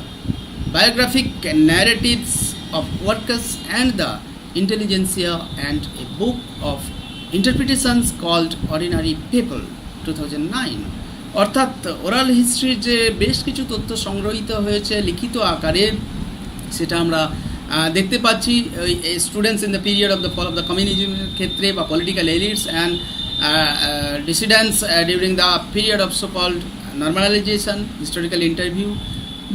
biographic narratives of workers and the intelligentsia, and a book of interpretations called Ordinary People 2009. অর্থাৎ oral হিস্ট্রির যে বেশ কিছু তথ্য সংগ্রহীত হয়েছে লিখিত আকারে, সেটা আমরা দেখতে পাচ্ছি ওই students in the period of the fall of the কমিউনিজমের ক্ষেত্রে, বা political elites and dissidents during the period of so called normalization, historical interview,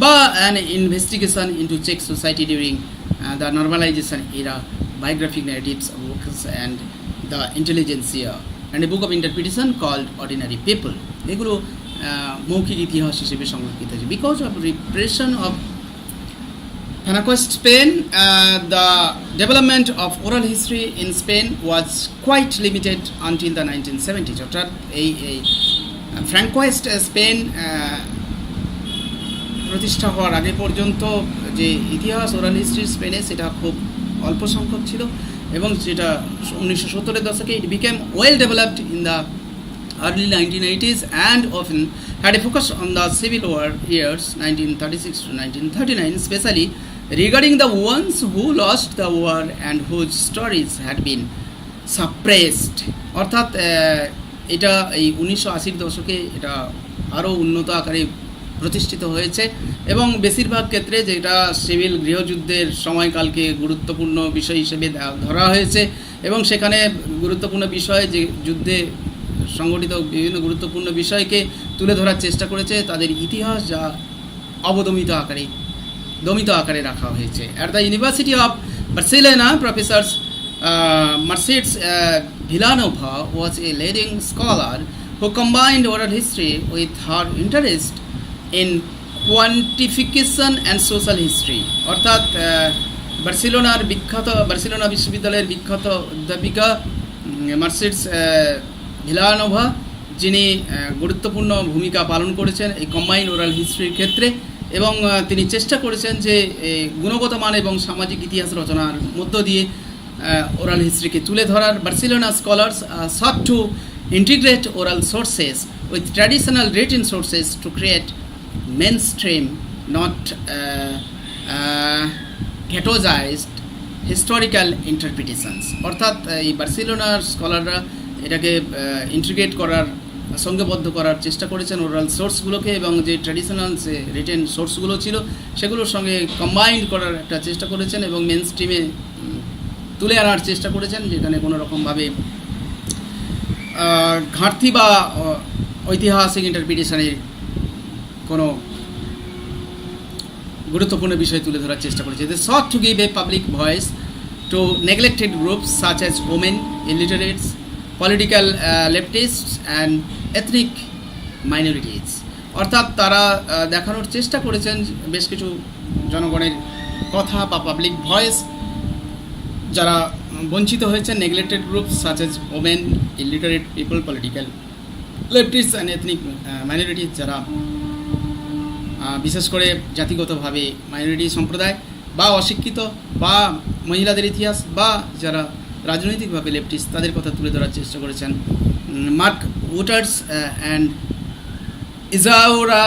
বা an investigation into Czech society during the normalization era, biographic narratives of workers and the intelligentsia, and a book of interpretation called Ordinary People. এগুলো মৌখিক ইতিহাস হিসেবে সংরক্ষিত আছে। Because of repression of Francoist Spain, the development of oral history in Spain was quite limited until the 1970s. অর্থাৎ এই ফ্র্যাঙ্কোয়েস্ট Spain প্রতিষ্ঠা হওয়ার আগে পর্যন্ত যে ইতিহাস ওরাল হিস্ট্রি স্পেনে, সেটা খুব অল্প সংখ্যক ছিল, এবং সেটা 1970-এর দশকে ইট became well developed in the early 1980s and often had a focus on the civil war years 1936 to 1939, especially regarding the ones who lost the war and whose stories had been suppressed. অর্থাৎ এটা এই 1980-র দশকে এটা আরও উন্নত আকারে প্রতিষ্ঠিত হয়েছে, এবং বেশিরভাগ ক্ষেত্রে যেটা সিভিল গৃহযুদ্ধের সময়কালকে গুরুত্বপূর্ণ বিষয় হিসেবে ধরা হয়েছে, এবং সেখানে গুরুত্বপূর্ণ বিষয় যে যুদ্ধে সংগঠিত বিভিন্ন গুরুত্বপূর্ণ বিষয়কে তুলে ধরার চেষ্টা করেছে, তাদের ইতিহাস যা দমিত আকারে রাখা হয়েছে। At the university of Barcelona, professor Mercedes Villanova was a leading scholar who combined oral history with her interest in quantification and social history. অর্থাৎ বার্সেলোনা বিশ্ববিদ্যালয়ের বিখ্যাত অধ্যাপিকা মার্সেডিস ভিলানোভা, যিনি গুরুত্বপূর্ণ ভূমিকা পালন করেছেন এই কম্বাইন্ড ওরাল হিস্ট্রির ক্ষেত্রে, এবং তিনি চেষ্টা করেছেন যে গুণগত মান এবং সামাজিক ইতিহাস রচনার মধ্য দিয়ে oral history ke tule dhorar. Barcelona scholars sought to integrate oral sources with traditional written sources to create mainstream, not ghettoized historical interpretations. অর্থাৎ এই বার্সেলোনার স্কলাররা এটাকে ইন্টিগ্রেট করার, সঙ্গবদ্ধ করার চেষ্টা করেছেন ওরাল সোর্সগুলোকে, এবং যে ট্র্যাডিশনাল যে রিটেন সোর্সগুলো ছিল সেগুলোর সঙ্গে কম্বাইন্ড করার একটা চেষ্টা করেছেন, এবং মেন স্ট্রিমে তুলে আনার চেষ্টা করেছেন, যেখানে কোনো রকমভাবে ঘাটতি বা ঐতিহাসিক ইন্টারপ্রিটেশনের কোনো গুরুত্বপূর্ণ বিষয় তুলে ধরার চেষ্টা করেছে। They sought to give a public voice to neglected groups such as women, illiterates, political leftists and ethnic minorities. অর্থাৎ তারা দেখানোর চেষ্টা করেছেন বেশ কিছু জনগণের কথা বা পাবলিক ভয়েস যারা বঞ্চিত হয়েছে, neglected groups such as women, illiterate people, political leftist and ethnic minorities, যারা বিশেষ করে জাতিগতভাবে মাইনরিটি সম্প্রদায় বা অশিক্ষিত বা মহিলাদের ইতিহাস বা যারা রাজনৈতিকভাবে লেফটিস্ট, তাদের কথা তুলে ধরার চেষ্টা করেছেন। Mark Wouters and Izaura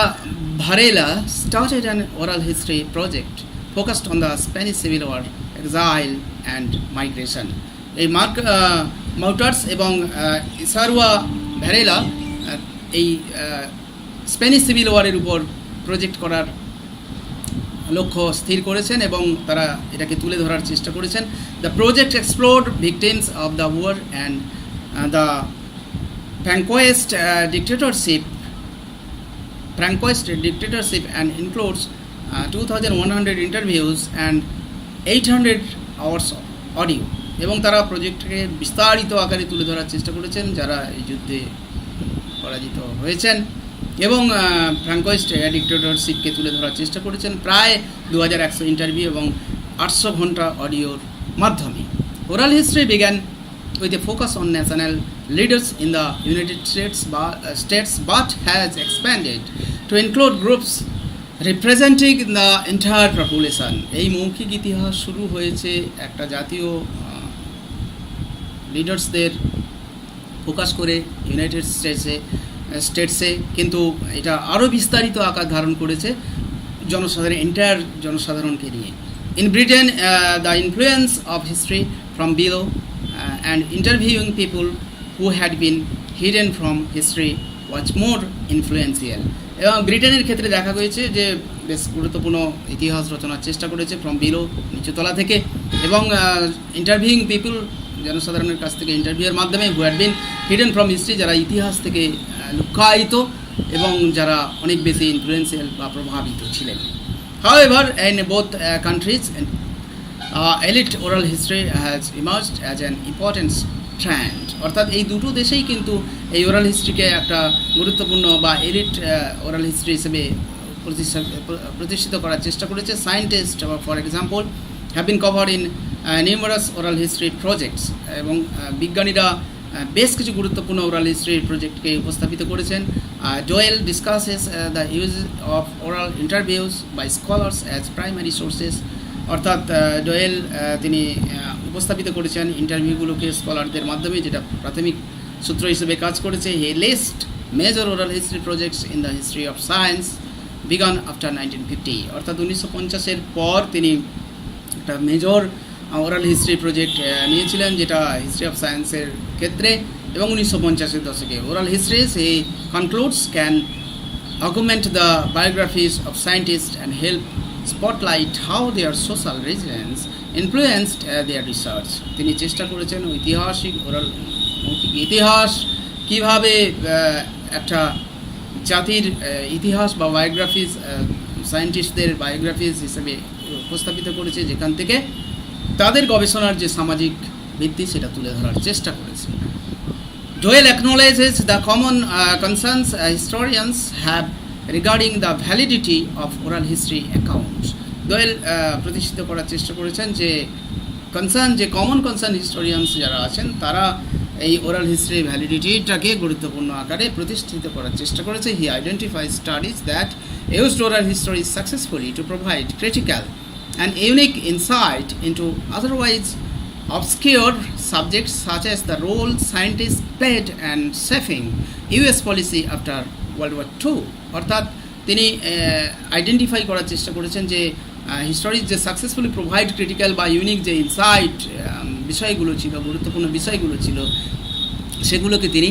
Varela started an oral history project focused on the Spanish Civil War, exile and migration. এই মার্ক মাউটার্স এবং ইসারুয়া ভ্যারেলা এই স্প্যানিশ সিভিল ওয়ারের উপর প্রজেক্ট করার লক্ষ্য স্থির করেছেন এবং তারা এটাকে তুলে ধরার চেষ্টা করেছেন। The project explored victims of the war and the Francoist dictatorship and includes 2,100 interviews and 800 hours of audio. এবং তারা প্রজেক্টকে বিস্তারিত আকারে তুলে ধরার চেষ্টা করেছেন যারা এই যুদ্ধে পরাজিত হয়েছেন এবং ফ্র্যাঙ্কোয়েস্ট ডিক্টেটরশিপকে তুলে ধরার চেষ্টা করেছেন প্রায় 2100 ইন্টারভিউ এবং 800 ঘন্টা অডিওর মাধ্যমে। Oral history began with a focus on national leaders in the United States but has expanded to include groups representing the entire population. এই মৌখিক ইতিহাস শুরু হয়েছে একটা জাতীয় লিডার্সদের ফোকাস করে ইউনাইটেড স্টেটসে, কিন্তু এটা আরও বিস্তারিত আকার ধারণ করেছে এন্টায়ার জনসাধারণকে নিয়ে। In Britain the influence of history from below and interviewing people who had been hidden from history was more influential. এবং ব্রিটেনের ক্ষেত্রে দেখা গেছে যে বেশ গুরুত্বপূর্ণ ইতিহাস রচনার চেষ্টা করেছে ফ্রম বিলো, নিচুতলা থেকে, এবং ইন্টারভিউইং পিপল, জনসাধারণের কাছ থেকে ইন্টারভিউয়ের মাধ্যমে who had been hidden from history, যারা ইতিহাস থেকে লুক্কায়িত এবং যারা অনেক বেশি ইনফ্লুয়েন্সিয়াল বা প্রভাবিত ছিলেন। However, in both countries, elite oral history has emerged as an important trend. অর্থাৎ এই দুটো দেশেই কিন্তু এই ওরাল হিস্ট্রিকে একটা গুরুত্বপূর্ণ বা এলিট ওরাল হিস্ট্রি হিসেবে প্রতিষ্ঠিত করার চেষ্টা করেছে। Scientist for example have been covered in numerous oral history projects, এবং বিজ্ঞানীরা বেশ কিছু গুরুত্বপূর্ণ ওরাল হিস্ট্রি প্রজেক্টকে উপস্থাপিত করেছেন। Doyle discusses the use of oral interviews by scholars as primary sources. অর্থাৎ ডোয়েল তিনি উপস্থাপিত করেছেন ইন্টারভিউগুলোকে স্কলারদের মাধ্যমে, যেটা প্রাথমিক সূত্র হিসেবে কাজ করেছে। He list major oral history projects in the history of science began after 1950। অর্থাৎ 1950-এর পর তিনি একটা মেজর ওরাল হিস্ট্রি প্রজেক্ট নিয়েছিলেন যেটা হিস্ট্রি অফ সায়েন্সের ক্ষেত্রে, এবং 1950-এর দশকে oral histories he concludes can augment the biographies of scientists and help spotlight how their social regions influenced their research. তিনি চেষ্টা করেছেন ঐতিহাসিক ওরাল মৌখিক ইতিহাস কীভাবে একটা জাতির ইতিহাস বা বায়োগ্রাফিজ, সায়েন্টিস্টদের বায়োগ্রাফিজ হিসেবে উপস্থাপিত করেছে, যেখান থেকে তাদের গবেষণার যে সামাজিক ভিত্তি সেটা তুলে ধরার চেষ্টা করেছে। Doyle acknowledges the common concerns historians have regarding the validity of oral history accounts. Doyle প্রতিষ্ঠিত করার চেষ্টা করেছেন যে কমন কনসার্ন হিস্টোরিয়ানস যারা আছেন তারা এই ওরাল হিস্ট্রি ভ্যালিডিটিটাকে গুরুত্বপূর্ণ আকারে প্রতিষ্ঠিত করার চেষ্টা করেছে। He identify studies that used oral history successfully to provide critical and unique insight into otherwise obscure subjects such as the role scientists played in shaping US policy after World War II. অর্থাৎ তিনি identify করার চেষ্টা করেছেন যে history যে successfully provide critical বা unique যে insight বিষয়গুলো ছিল, গুরুত্বপূর্ণ বিষয়গুলো ছিল, সেগুলোকে তিনি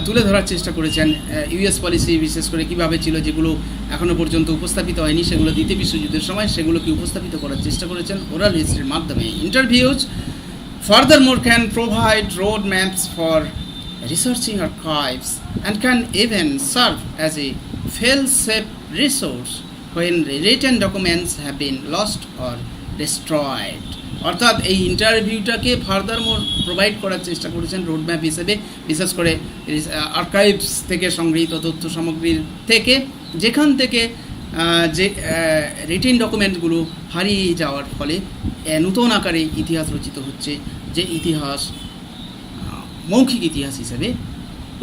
তুলে ধরার চেষ্টা করেছেন। ইউএস পলিসি বিশেষ করে কীভাবে ছিল, যেগুলো এখনও পর্যন্ত উপস্থাপিত হয়নি, সেগুলো দ্বিতীয় বিশ্বযুদ্ধের সময় সেগুলোকে উপস্থাপিত করার চেষ্টা করেছেন ওরাল হিস্ট্রির মাধ্যমে। Interviews furthermore can provide road maps for researching archives and can even serve as a fail-safe resource when written documents have been lost or destroyed. অর্থাৎ এই ইন্টারভিউটাকে ফার্দারমোর প্রোভাইড করার চেষ্টা করেছেন রোডম্যাপ হিসেবে, বিশেষ করে আর্কাইভস থেকে সংগৃহীত তথ্য সামগ্রীর থেকে, যেখান থেকে যে রিটেন ডকুমেন্টগুলো হারিয়ে যাওয়ার ফলে নূতন আকারে ইতিহাস রচিত হচ্ছে, যে ইতিহাস মৌখিক ইতিহাস হিসেবে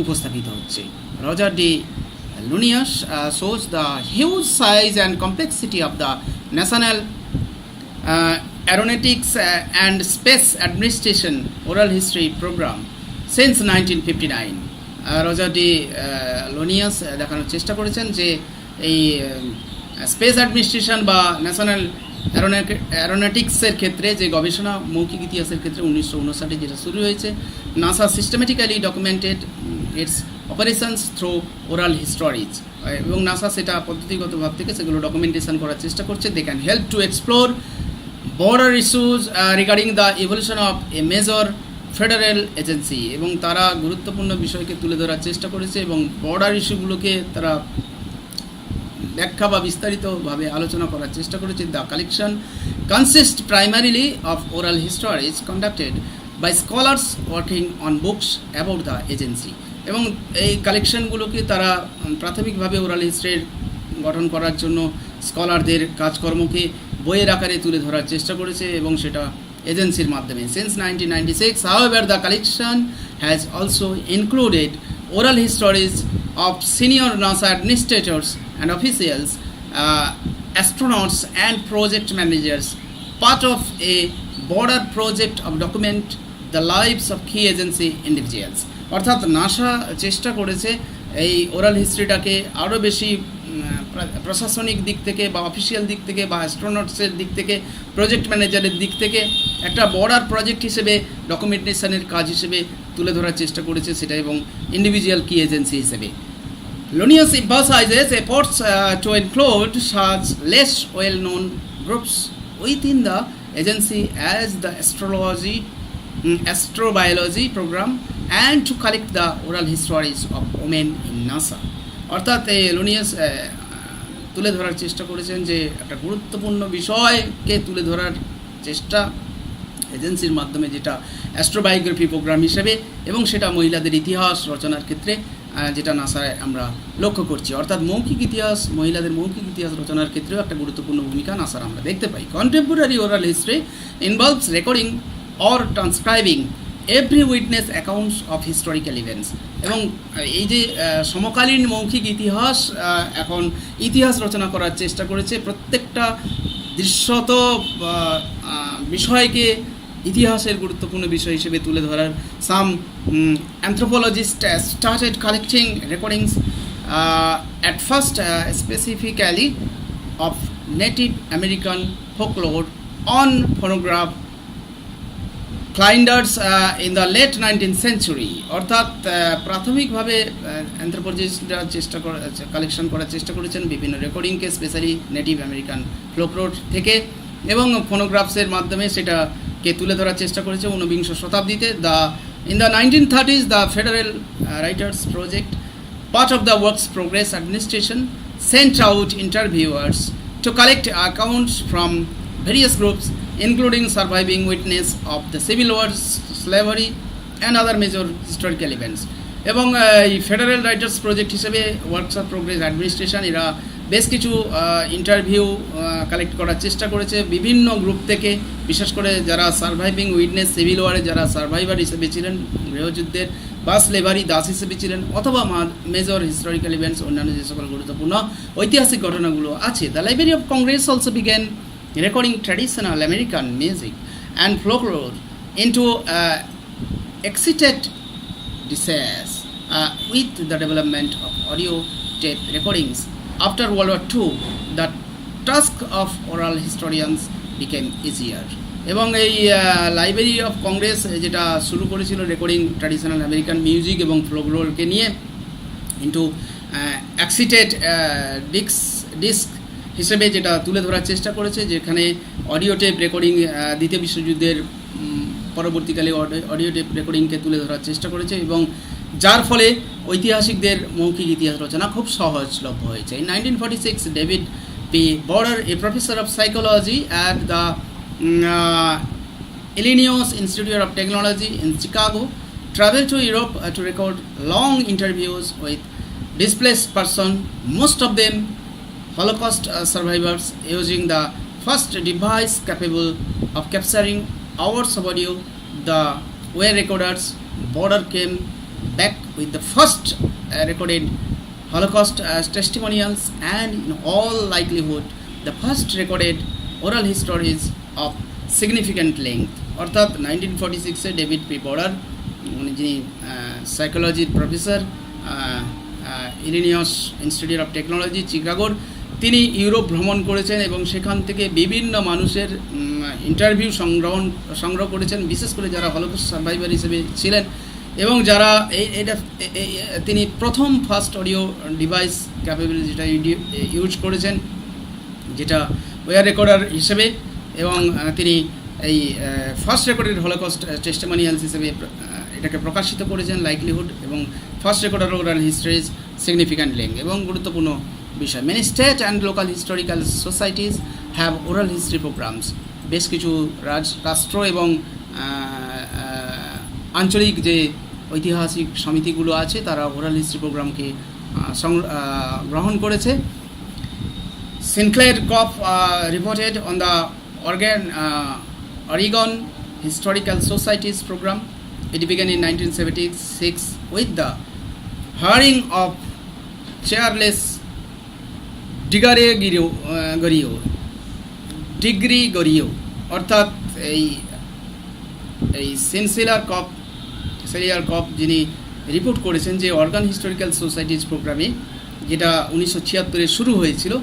উপস্থাপিত হচ্ছে। Roger D Launius shows the huge size and complexity of the National Aeronautics and Space Administration Oral History Program since 1959. Roger D Launius দেখানোর চেষ্টা করেছেন যে এই স্পেস অ্যাডমিনিস্ট্রেশন বা ন্যাশনাল অ্যারোনটিক্সের ক্ষেত্রে যে গবেষণা মৌখিক ইতিহাসের ক্ষেত্রে 1959 যেটা শুরু হয়েছে, NASA systematically documented its operations through oral histories, এবং নাসা সেটা পদ্ধতিগত ভাব থেকে সেগুলো ডকুমেন্টেশন করার চেষ্টা করছে। They can help to explore border issues regarding the evolution of a major federal agency, এবং তারা গুরুত্বপূর্ণ বিষয়কে তুলে ধরার চেষ্টা করেছে এবং বর্ডার ইস্যুগুলোকে তারা ব্যাখ্যা বা বিস্তারিতভাবে আলোচনা করার চেষ্টা করেছে। The collection consist primarily of oral histories conducted by scholars working on books about the agency, এবং এই কালেকশনগুলোকে তারা প্রাথমিকভাবে ওরাল হিস্ট্রির গঠন করার জন্য স্কলারদের কাজকর্মকে বইয়ের আকারে তুলে ধরার চেষ্টা করেছে, এবং সেটা এজেন্সির মাধ্যমে। Since 1996, however, the collection has also included oral histories of senior NASA administrators and officials, astronauts and project managers, part of a broader project of document the lives of key agency individuals. অর্থাৎ NASA চেষ্টা করেছে এই oral হিস্ট্রিটাকে আরও বেশি প্রশাসনিক দিক থেকে বা অফিসিয়াল দিক থেকে বা অ্যাস্ট্রোনটসের দিক থেকে, প্রজেক্ট ম্যানেজারের দিক থেকে একটা বর্ডার প্রজেক্ট হিসেবে ডকুমেন্টেশনের কাজ হিসেবে তুলে ধরার চেষ্টা করেছে সেটা, এবং ইন্ডিভিজুয়াল কি এজেন্সি হিসেবে। Lunius emphasizes efforts to include such less well-known groups within the agency as the astrobiology program and to collect the oral histories of women in NASA. অর্থাৎ লুনিয়াস তুলে ধরার চেষ্টা করেছেন যে একটা গুরুত্বপূর্ণ বিষয়কে তুলে ধরার চেষ্টা এজেন্সির মাধ্যমে, যেটা অ্যাস্ট্রোবায়োগ্রাফি প্রোগ্রাম হিসেবে, এবং সেটা মহিলাদের ইতিহাস রচনার ক্ষেত্রে যেটা নাসায় আমরা লক্ষ্য করছি। অর্থাৎ মৌখিক ইতিহাস, মহিলাদের মৌখিক ইতিহাস রচনার ক্ষেত্রেও একটা গুরুত্বপূর্ণ ভূমিকা নাসার আমরা দেখতে পাই। Contemporary oral history involves recording or transcribing every witness accounts of historical events, এবং এই যে সমকালীন মৌখিক ইতিহাস এখন ইতিহাস রচনা করার চেষ্টা করেছে, প্রত্যেকটা দৃশ্যত বিষয়কে ইতিহাসের গুরুত্বপূর্ণ বিষয় হিসেবে তুলে ধরার। Some anthropologists started collecting recordings at first specifically of native American folklore on phonograph cylinders in the late 19th century। অর্থাৎ প্রাথমিকভাবে অ্যানথ্রোপোলজিস্টরা কালেকশন করার চেষ্টা করেছেন বিভিন্ন রেকর্ডিংকে, স্পেশালি নেটিভ আমেরিকান ফোকলোর থেকে, এবং ফোনোগ্রাফসের মাধ্যমে সেটাকে তুলে ধরার চেষ্টা করেছে 19শ শতাব্দীতে। In the 1930s, the Federal Writers Project, part of the Works Progress Administration, sent out interviewers to collect accounts from various groups, including surviving witness of the Civil War, slavery, and other major historical events. এবং এই federal writers project হিসেবে works of progress administration এরা বেশ কিছু interview collect করার চেষ্টা করেছে বিভিন্ন গ্রুপ থেকে, বিশেষ করে যারা সার্ভাইভিং উইটনেস, সিভিল ওয়ারে যারা সার্ভাইভার হিসেবে ছিলেন, গৃহযুদ্ধের বা স্লেভারি দাস হিসেবে ছিলেন, অথবা মেজর হিস্টোরিক্যাল ইভেন্টস, অন্যান্য যে সকল গুরুত্বপূর্ণ ঐতিহাসিক ঘটনাগুলো আছে। The library of Congress also began recording traditional American music and folklore into excited disease with the development of audio tape recordings. After World War II, the task of oral historians became easier. এবং এই library of Congress যেটা শুরু করেছিল recording traditional American music এবং ফোকলোরকে নিয়ে into exceeded disk হিসেবে যেটা তুলে ধরার চেষ্টা করেছে, যেখানে অডিও টেপ রেকর্ডিং দ্বিতীয় বিশ্বযুদ্ধের পরবর্তীকালে অডিও টেপ রেকর্ডিংকে তুলে ধরার চেষ্টা করেছে, এবং যার ফলে ঐতিহাসিকদের মৌখিক ইতিহাস রচনা খুব সহজলভ্য হয়েছে। In 1946, David P. Border, a professor of psychology at the Illinois Institute of Technology in Chicago, traveled to Europe to record long interviews with displaced persons, most of them Holocaust survivors using the first device capable of capturing hours of audio, the wire recorders. Border came back with the first recorded Holocaust testimonials, and in all likelihood the first recorded oral histories of significant length. অর্থাৎ 1946-এ David P border, যিনি সাইকোলজির professor, ইলিনিয়স institute of technology চিকাগোর, তিনি Europe ভ্রমণ করেছেন এবং সেখান থেকে বিভিন্ন মানুষের ইন্টারভিউ সংগ্রহ করেছেন, বিশেষ করে যারা হলোকস্ট সার্ভাইভার হিসেবে ছিলেন এবং যারা তিনি প্রথম ফার্স্ট অডিও ডিভাইস ক্যাপেবল যেটা ইউজ করেছেন, যেটা ওয়ার রেকর্ডার হিসেবে, এবং তিনি এই ফার্স্ট রেকর্ডেড হলোকস্ট টেস্টিমোনিয়ালস হিসেবে এটাকে প্রকাশিত করেছেন, লাইকলিহুড, এবং first recorder oral histories significant length এবং গুরুত্বপূর্ণ বিষয়। Many state and local historical societies have oral history programs. বেশ কিছু রাষ্ট্র এবং আঞ্চলিক যে ঐতিহাসিক সমিতিগুলো আছে তারা ওরাল হিস্ট্রি প্রোগ্রামকে গ্রহণ করেছে। Sinclair Kopp reported on the Oregon Historical Society's program. It began in 1976 with the hiring of chairless Gregorio, অর্থাৎ এই সেলিয়ার কপ যিনি রিপোর্ট করেছেন যে অর্গান হিস্টোরিক্যাল সোসাইটিজ প্রোগ্রামে, যেটা 1976-এ শুরু হয়েছিল,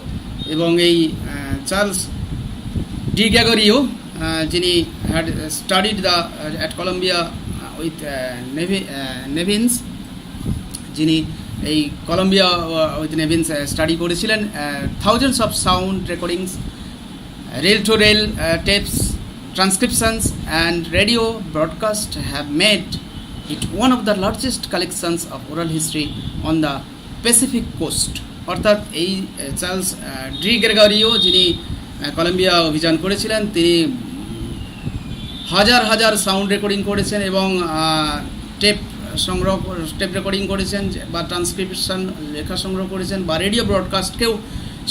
এবং এই চার্লস ডি গ্রেগরিও, যিনি had studied at Columbia with Nevins, যিনি এই কলম্বিয়া উইথ নেভিন্স স্টাডি করেছিলেন। Thousands of sound recordings, reel to reel tapes, transcriptions and radio broadcast have made it one of the largest collections of oral history on the Pacific coast. অর্থাৎ এই Charles De Gregorio, যিনি Columbia অভিযান করেছিলেন, তিনি হাজার হাজার sound recording করেছেন এবং টেপ রেকর্ডিং করেছেন, বা ট্রান্সক্রিপশন লেখা সংগ্রহ করেছেন, বা রেডিও ব্রডকাস্টকেও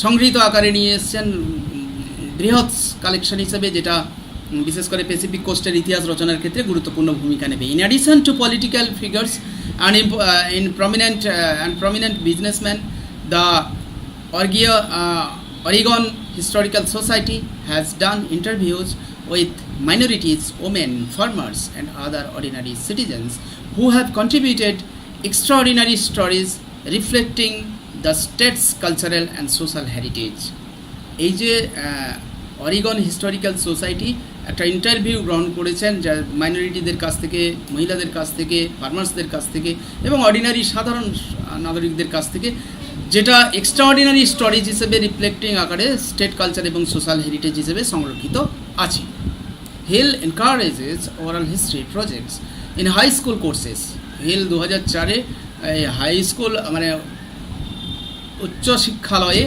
সংগৃহীত আকারে নিয়ে এসেছেন বৃহৎ কালেকশন হিসেবে, যেটা বিশেষ করে প্যাসিফিক কোস্টের ইতিহাস রচনার ক্ষেত্রে গুরুত্বপূর্ণ ভূমিকা নেবে। In addition to political figures and prominent businessmen, the Oregon Historical Society has done interviews with minorities, women, farmers, and other ordinary citizens who have contributed extraordinary stories reflecting the state's cultural and social heritage. এই যে Oregon historical society একটা interview গ্রহণ করেছেন, যা মাইনরিটিদের কাছ থেকে, মহিলাদের কাছ থেকে, ফার্মার্সদের কাছ থেকে এবং অর্ডিনারি সাধারণ নাগরিকদের কাছ থেকে, যেটা এক্সট্রাঅর্ডিনারি স্টোরিজ হিসেবে রিফ্লেক্টিং আকারে স্টেট কালচার এবং সোশ্যাল হেরিটেজ হিসেবে সংরক্ষিত আছে। Hill encourages oral history projects in high school courses. Hill 2004-এ হাই স্কুল মানে উচ্চ শিক্ষালয়ে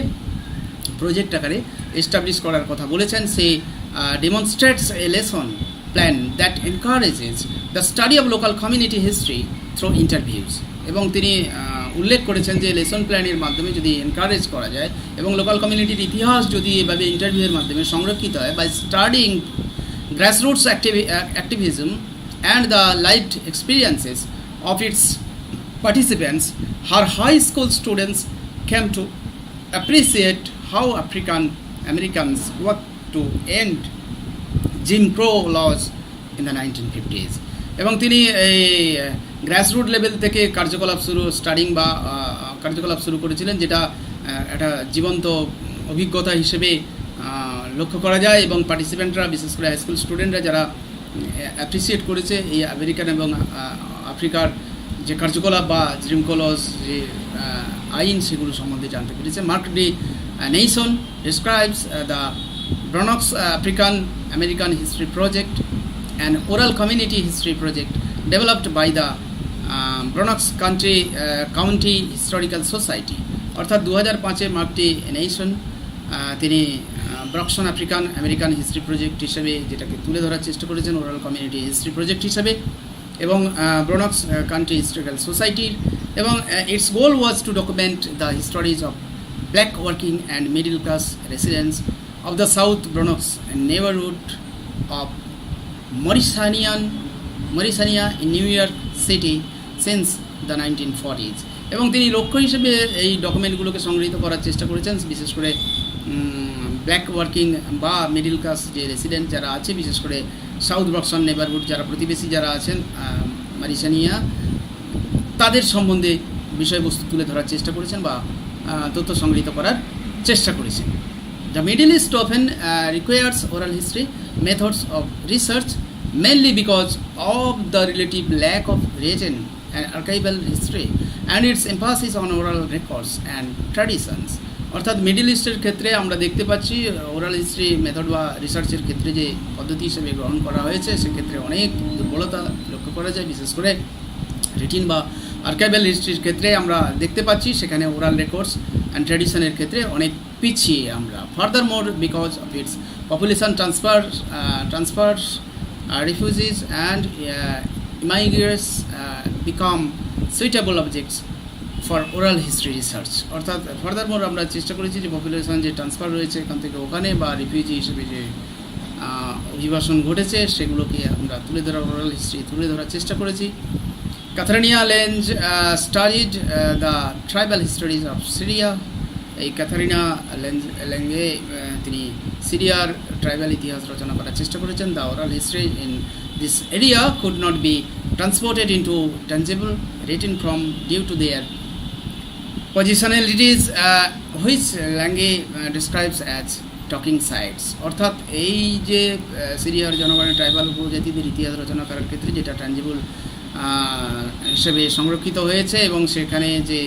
প্রজেক্ট আকারে এস্টাবলিশ করার কথা বলেছেন। সে demonstrates a lesson plan that encourages the study of local community history through interviews. এবং তিনি উল্লেখ করেছেন যে লেসন প্ল্যানের মাধ্যমে যদি এনকারেজ করা যায় এবং লোকাল কমিউনিটির ইতিহাস যদি এভাবে ইন্টারভিউয়ের মাধ্যমে সংরক্ষিত হয়, by studying grassroots activism and the lived experiences of its participants, her high school students came to appreciate how African Americans worked to end Jim Crow laws in the 1950s. এবং তিনি এই গ্রাসরুট লেভেল থেকে কার্যকলাপ শুরু করেছিলেন, যেটা একটা জীবন্ত অভিজ্ঞতা হিসেবে লক্ষ্য করা যায়। এবং পার্টিসিপেন্টরা, বিশেষ করে হাই স্কুল স্টুডেন্টরা যারা অ্যাপ্রিসিয়েট করেছে এই আমেরিকান এবং আফ্রিকার যে কার্যকলাপ বা জিম ক্রো লজ যে আইন, সেগুলো সম্বন্ধে জানতে পেরেছে। Mark D Naison describes the Bronx African American History Project, an oral community history project developed by the Bronx County Historical Society. অর্থাৎ 2005-এ মার্ক ডি নেইসন তিনি ব্রক্সন আফ্রিকান আমেরিকান হিস্ট্রি প্রজেক্ট হিসেবে যেটাকে তুলে ধরার চেষ্টা করেছেন ওরাল কমিউনিটি হিস্ট্রি প্রজেক্ট হিসেবে, এবং ব্রনক্স কান্ট্রি হিস্টোরিক্যাল সোসাইটির, এবং its goal was to document the histories of black working and middle class residents of the South Bronx neighborhood of Morrisania in New York City since the 1940s. এবং তিনি লক্ষ্য হিসেবে এই ডকুমেন্টগুলোকে সংগৃহীত করার চেষ্টা করেছেন, বিশেষ করে ব্ল্যাক ওয়ার্কিং বা মিডিল ক্লাস যে রেসিডেন্ট যারা আছে, বিশেষ করে সাউথ ব্রক্সন নেবারহুড যারা প্রতিবেশী যারা আছেন মরিসানিয়া, তাদের সম্বন্ধে বিষয়বস্তু তুলে ধরার চেষ্টা করেছেন বা তথ্য সংগৃহীত করার চেষ্টা করেছেন। The Middle East often requires oral history methods of research mainly because of the relative lack of written and archival history and its emphasis on oral records and traditions. অর্থাৎ মিডল ইস্টের ক্ষেত্রে আমরা দেখতে পাচ্ছি ওরাল হিস্ট্রি মেথড বা রিসার্চের ক্ষেত্রে যে পদ্ধতি হিসেবে গ্রহণ করা হয়েছে সেক্ষেত্রে অনেক দুর্বলতা লক্ষ্য করা যায়, বিশেষ করে রিটিন বা আর্কাইভাল হিস্ট্রির ক্ষেত্রে আমরা দেখতে পাচ্ছি সেখানে ওরাল রেকর্ডস অ্যান্ড ট্র্যাডিশনের ক্ষেত্রে অনেক পিছিয়ে আমরা। Further more because of its population transfers refugees and immigrants become suitable objects for oral history research. অর্থাৎ ফার্দারমোর আমরা চেষ্টা করেছি যে পপুলেশন যে ট্রান্সফার রয়েছে এখান থেকে ওখানে বা রিফিউজি হিসেবে যে অভিবাসন ঘটেছে সেগুলোকে আমরা তুলে ধরার ওরাল হিস্ট্রি তুলে ধরার চেষ্টা করেছি। Katharina Lange studied the tribal histories of Syria. এই ক্যাথারিনা লেঞ্জে তিনি সিরিয়ার ট্রাইবাল ইতিহাস রচনা করার চেষ্টা করেছেন। The oral history in this area could not be transported into tangible written from due to their positionalities which Lange describes as talking sites. অর্থাৎ এই যে সিরিয়ার জনগণের ট্রাইবাল উপজাতিদের ইতিহাস রচনা করার ক্ষেত্রে যেটা ট্যাঞ্জিবল হিসেবে সংরক্ষিত হয়েছে এবং সেখানে যে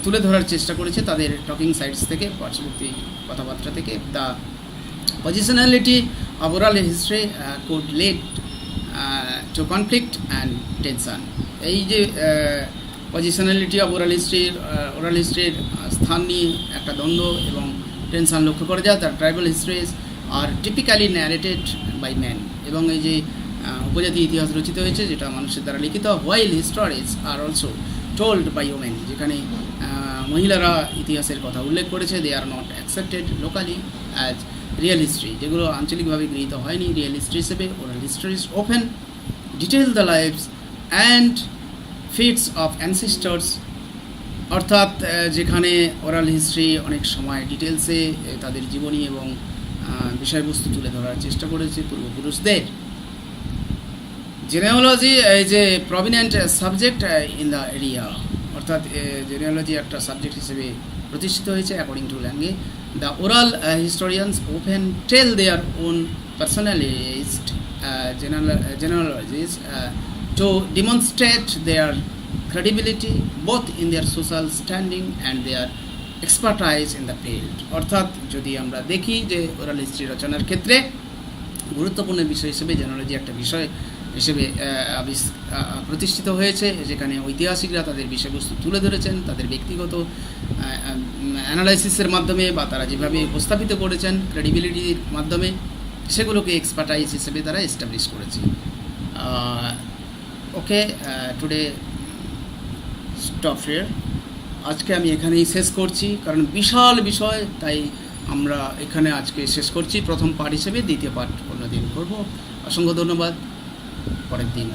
তুলে ধরার চেষ্টা করেছে তাদের টকিং সাইটস থেকে, পার্শ্ববর্তী কথাবার্তা থেকে। The positionality of oral history could lead to conflict and tension. এই যে পজিশনালিটি অফ ওরাল হিস্ট্রির স্থান নিয়ে একটা দ্বন্দ্ব এবং টেনশন লক্ষ্য করা যায়। Their tribal histories are typically narrated by man, এবং এই যে উপজাতি ইতিহাস রচিত হয়েছে যেটা মানুষের দ্বারা লিখিত। While histories are also told by women, যেখানে মহিলারা ইতিহাসের কথা উল্লেখ করেছে। They are not accepted locally as real history, যেগুলো আঞ্চলিকভাবে গৃহীত হয়নি রিয়েল হিস্ট্রি হিসেবে। Oral histories often detail the lives and feats of ancestors. অর্থাৎ যেখানে ওরাল হিস্ট্রি অনেক সময় ডিটেলসে তাদের জীবনী এবং বিষয়বস্তু তুলে ধরার চেষ্টা করেছে পূর্বপুরুষদের। Genealogy is a prominent subject in the area. অর্থাৎ জেনেওলজি একটা সাবজেক্ট হিসেবে প্রতিষ্ঠিত হয়েছে according to Lange. The oral historians often tell their own personalist genealogies to demonstrate their credibility both in their social standing and their expertise in the field. অর্থাৎ যদি আমরা দেখি যে ওরাল হিস্ট্রি রচনার ক্ষেত্রে গুরুত্বপূর্ণ বিষয় হিসেবে জেনেওলজি একটা বিষয় হিসেবে প্রতিষ্ঠিত হয়েছে, যেখানে ঐতিহাসিকরা তাদের বিষয়বস্তু তুলে ধরেছেন তাদের ব্যক্তিগত অ্যানালাইসিসের মাধ্যমে বা তারা যেভাবে উপস্থাপিত করেছেন ক্রেডিবিলিটির মাধ্যমে, সেগুলোকে এক্সপার্টাইজ হিসেবে তারা এস্টাবলিশ করেছে। ওকে, টুডে স্টপ হিয়ার। আজকে আমি এখানেই শেষ করছি, কারণ বিশাল বিষয়, তাই আমরা এখানে আজকে শেষ করছি প্রথম পার্ট হিসেবে। দ্বিতীয় পার্ট অন্যদিন করব। অসংখ্য ধন্যবাদ। পরের দিন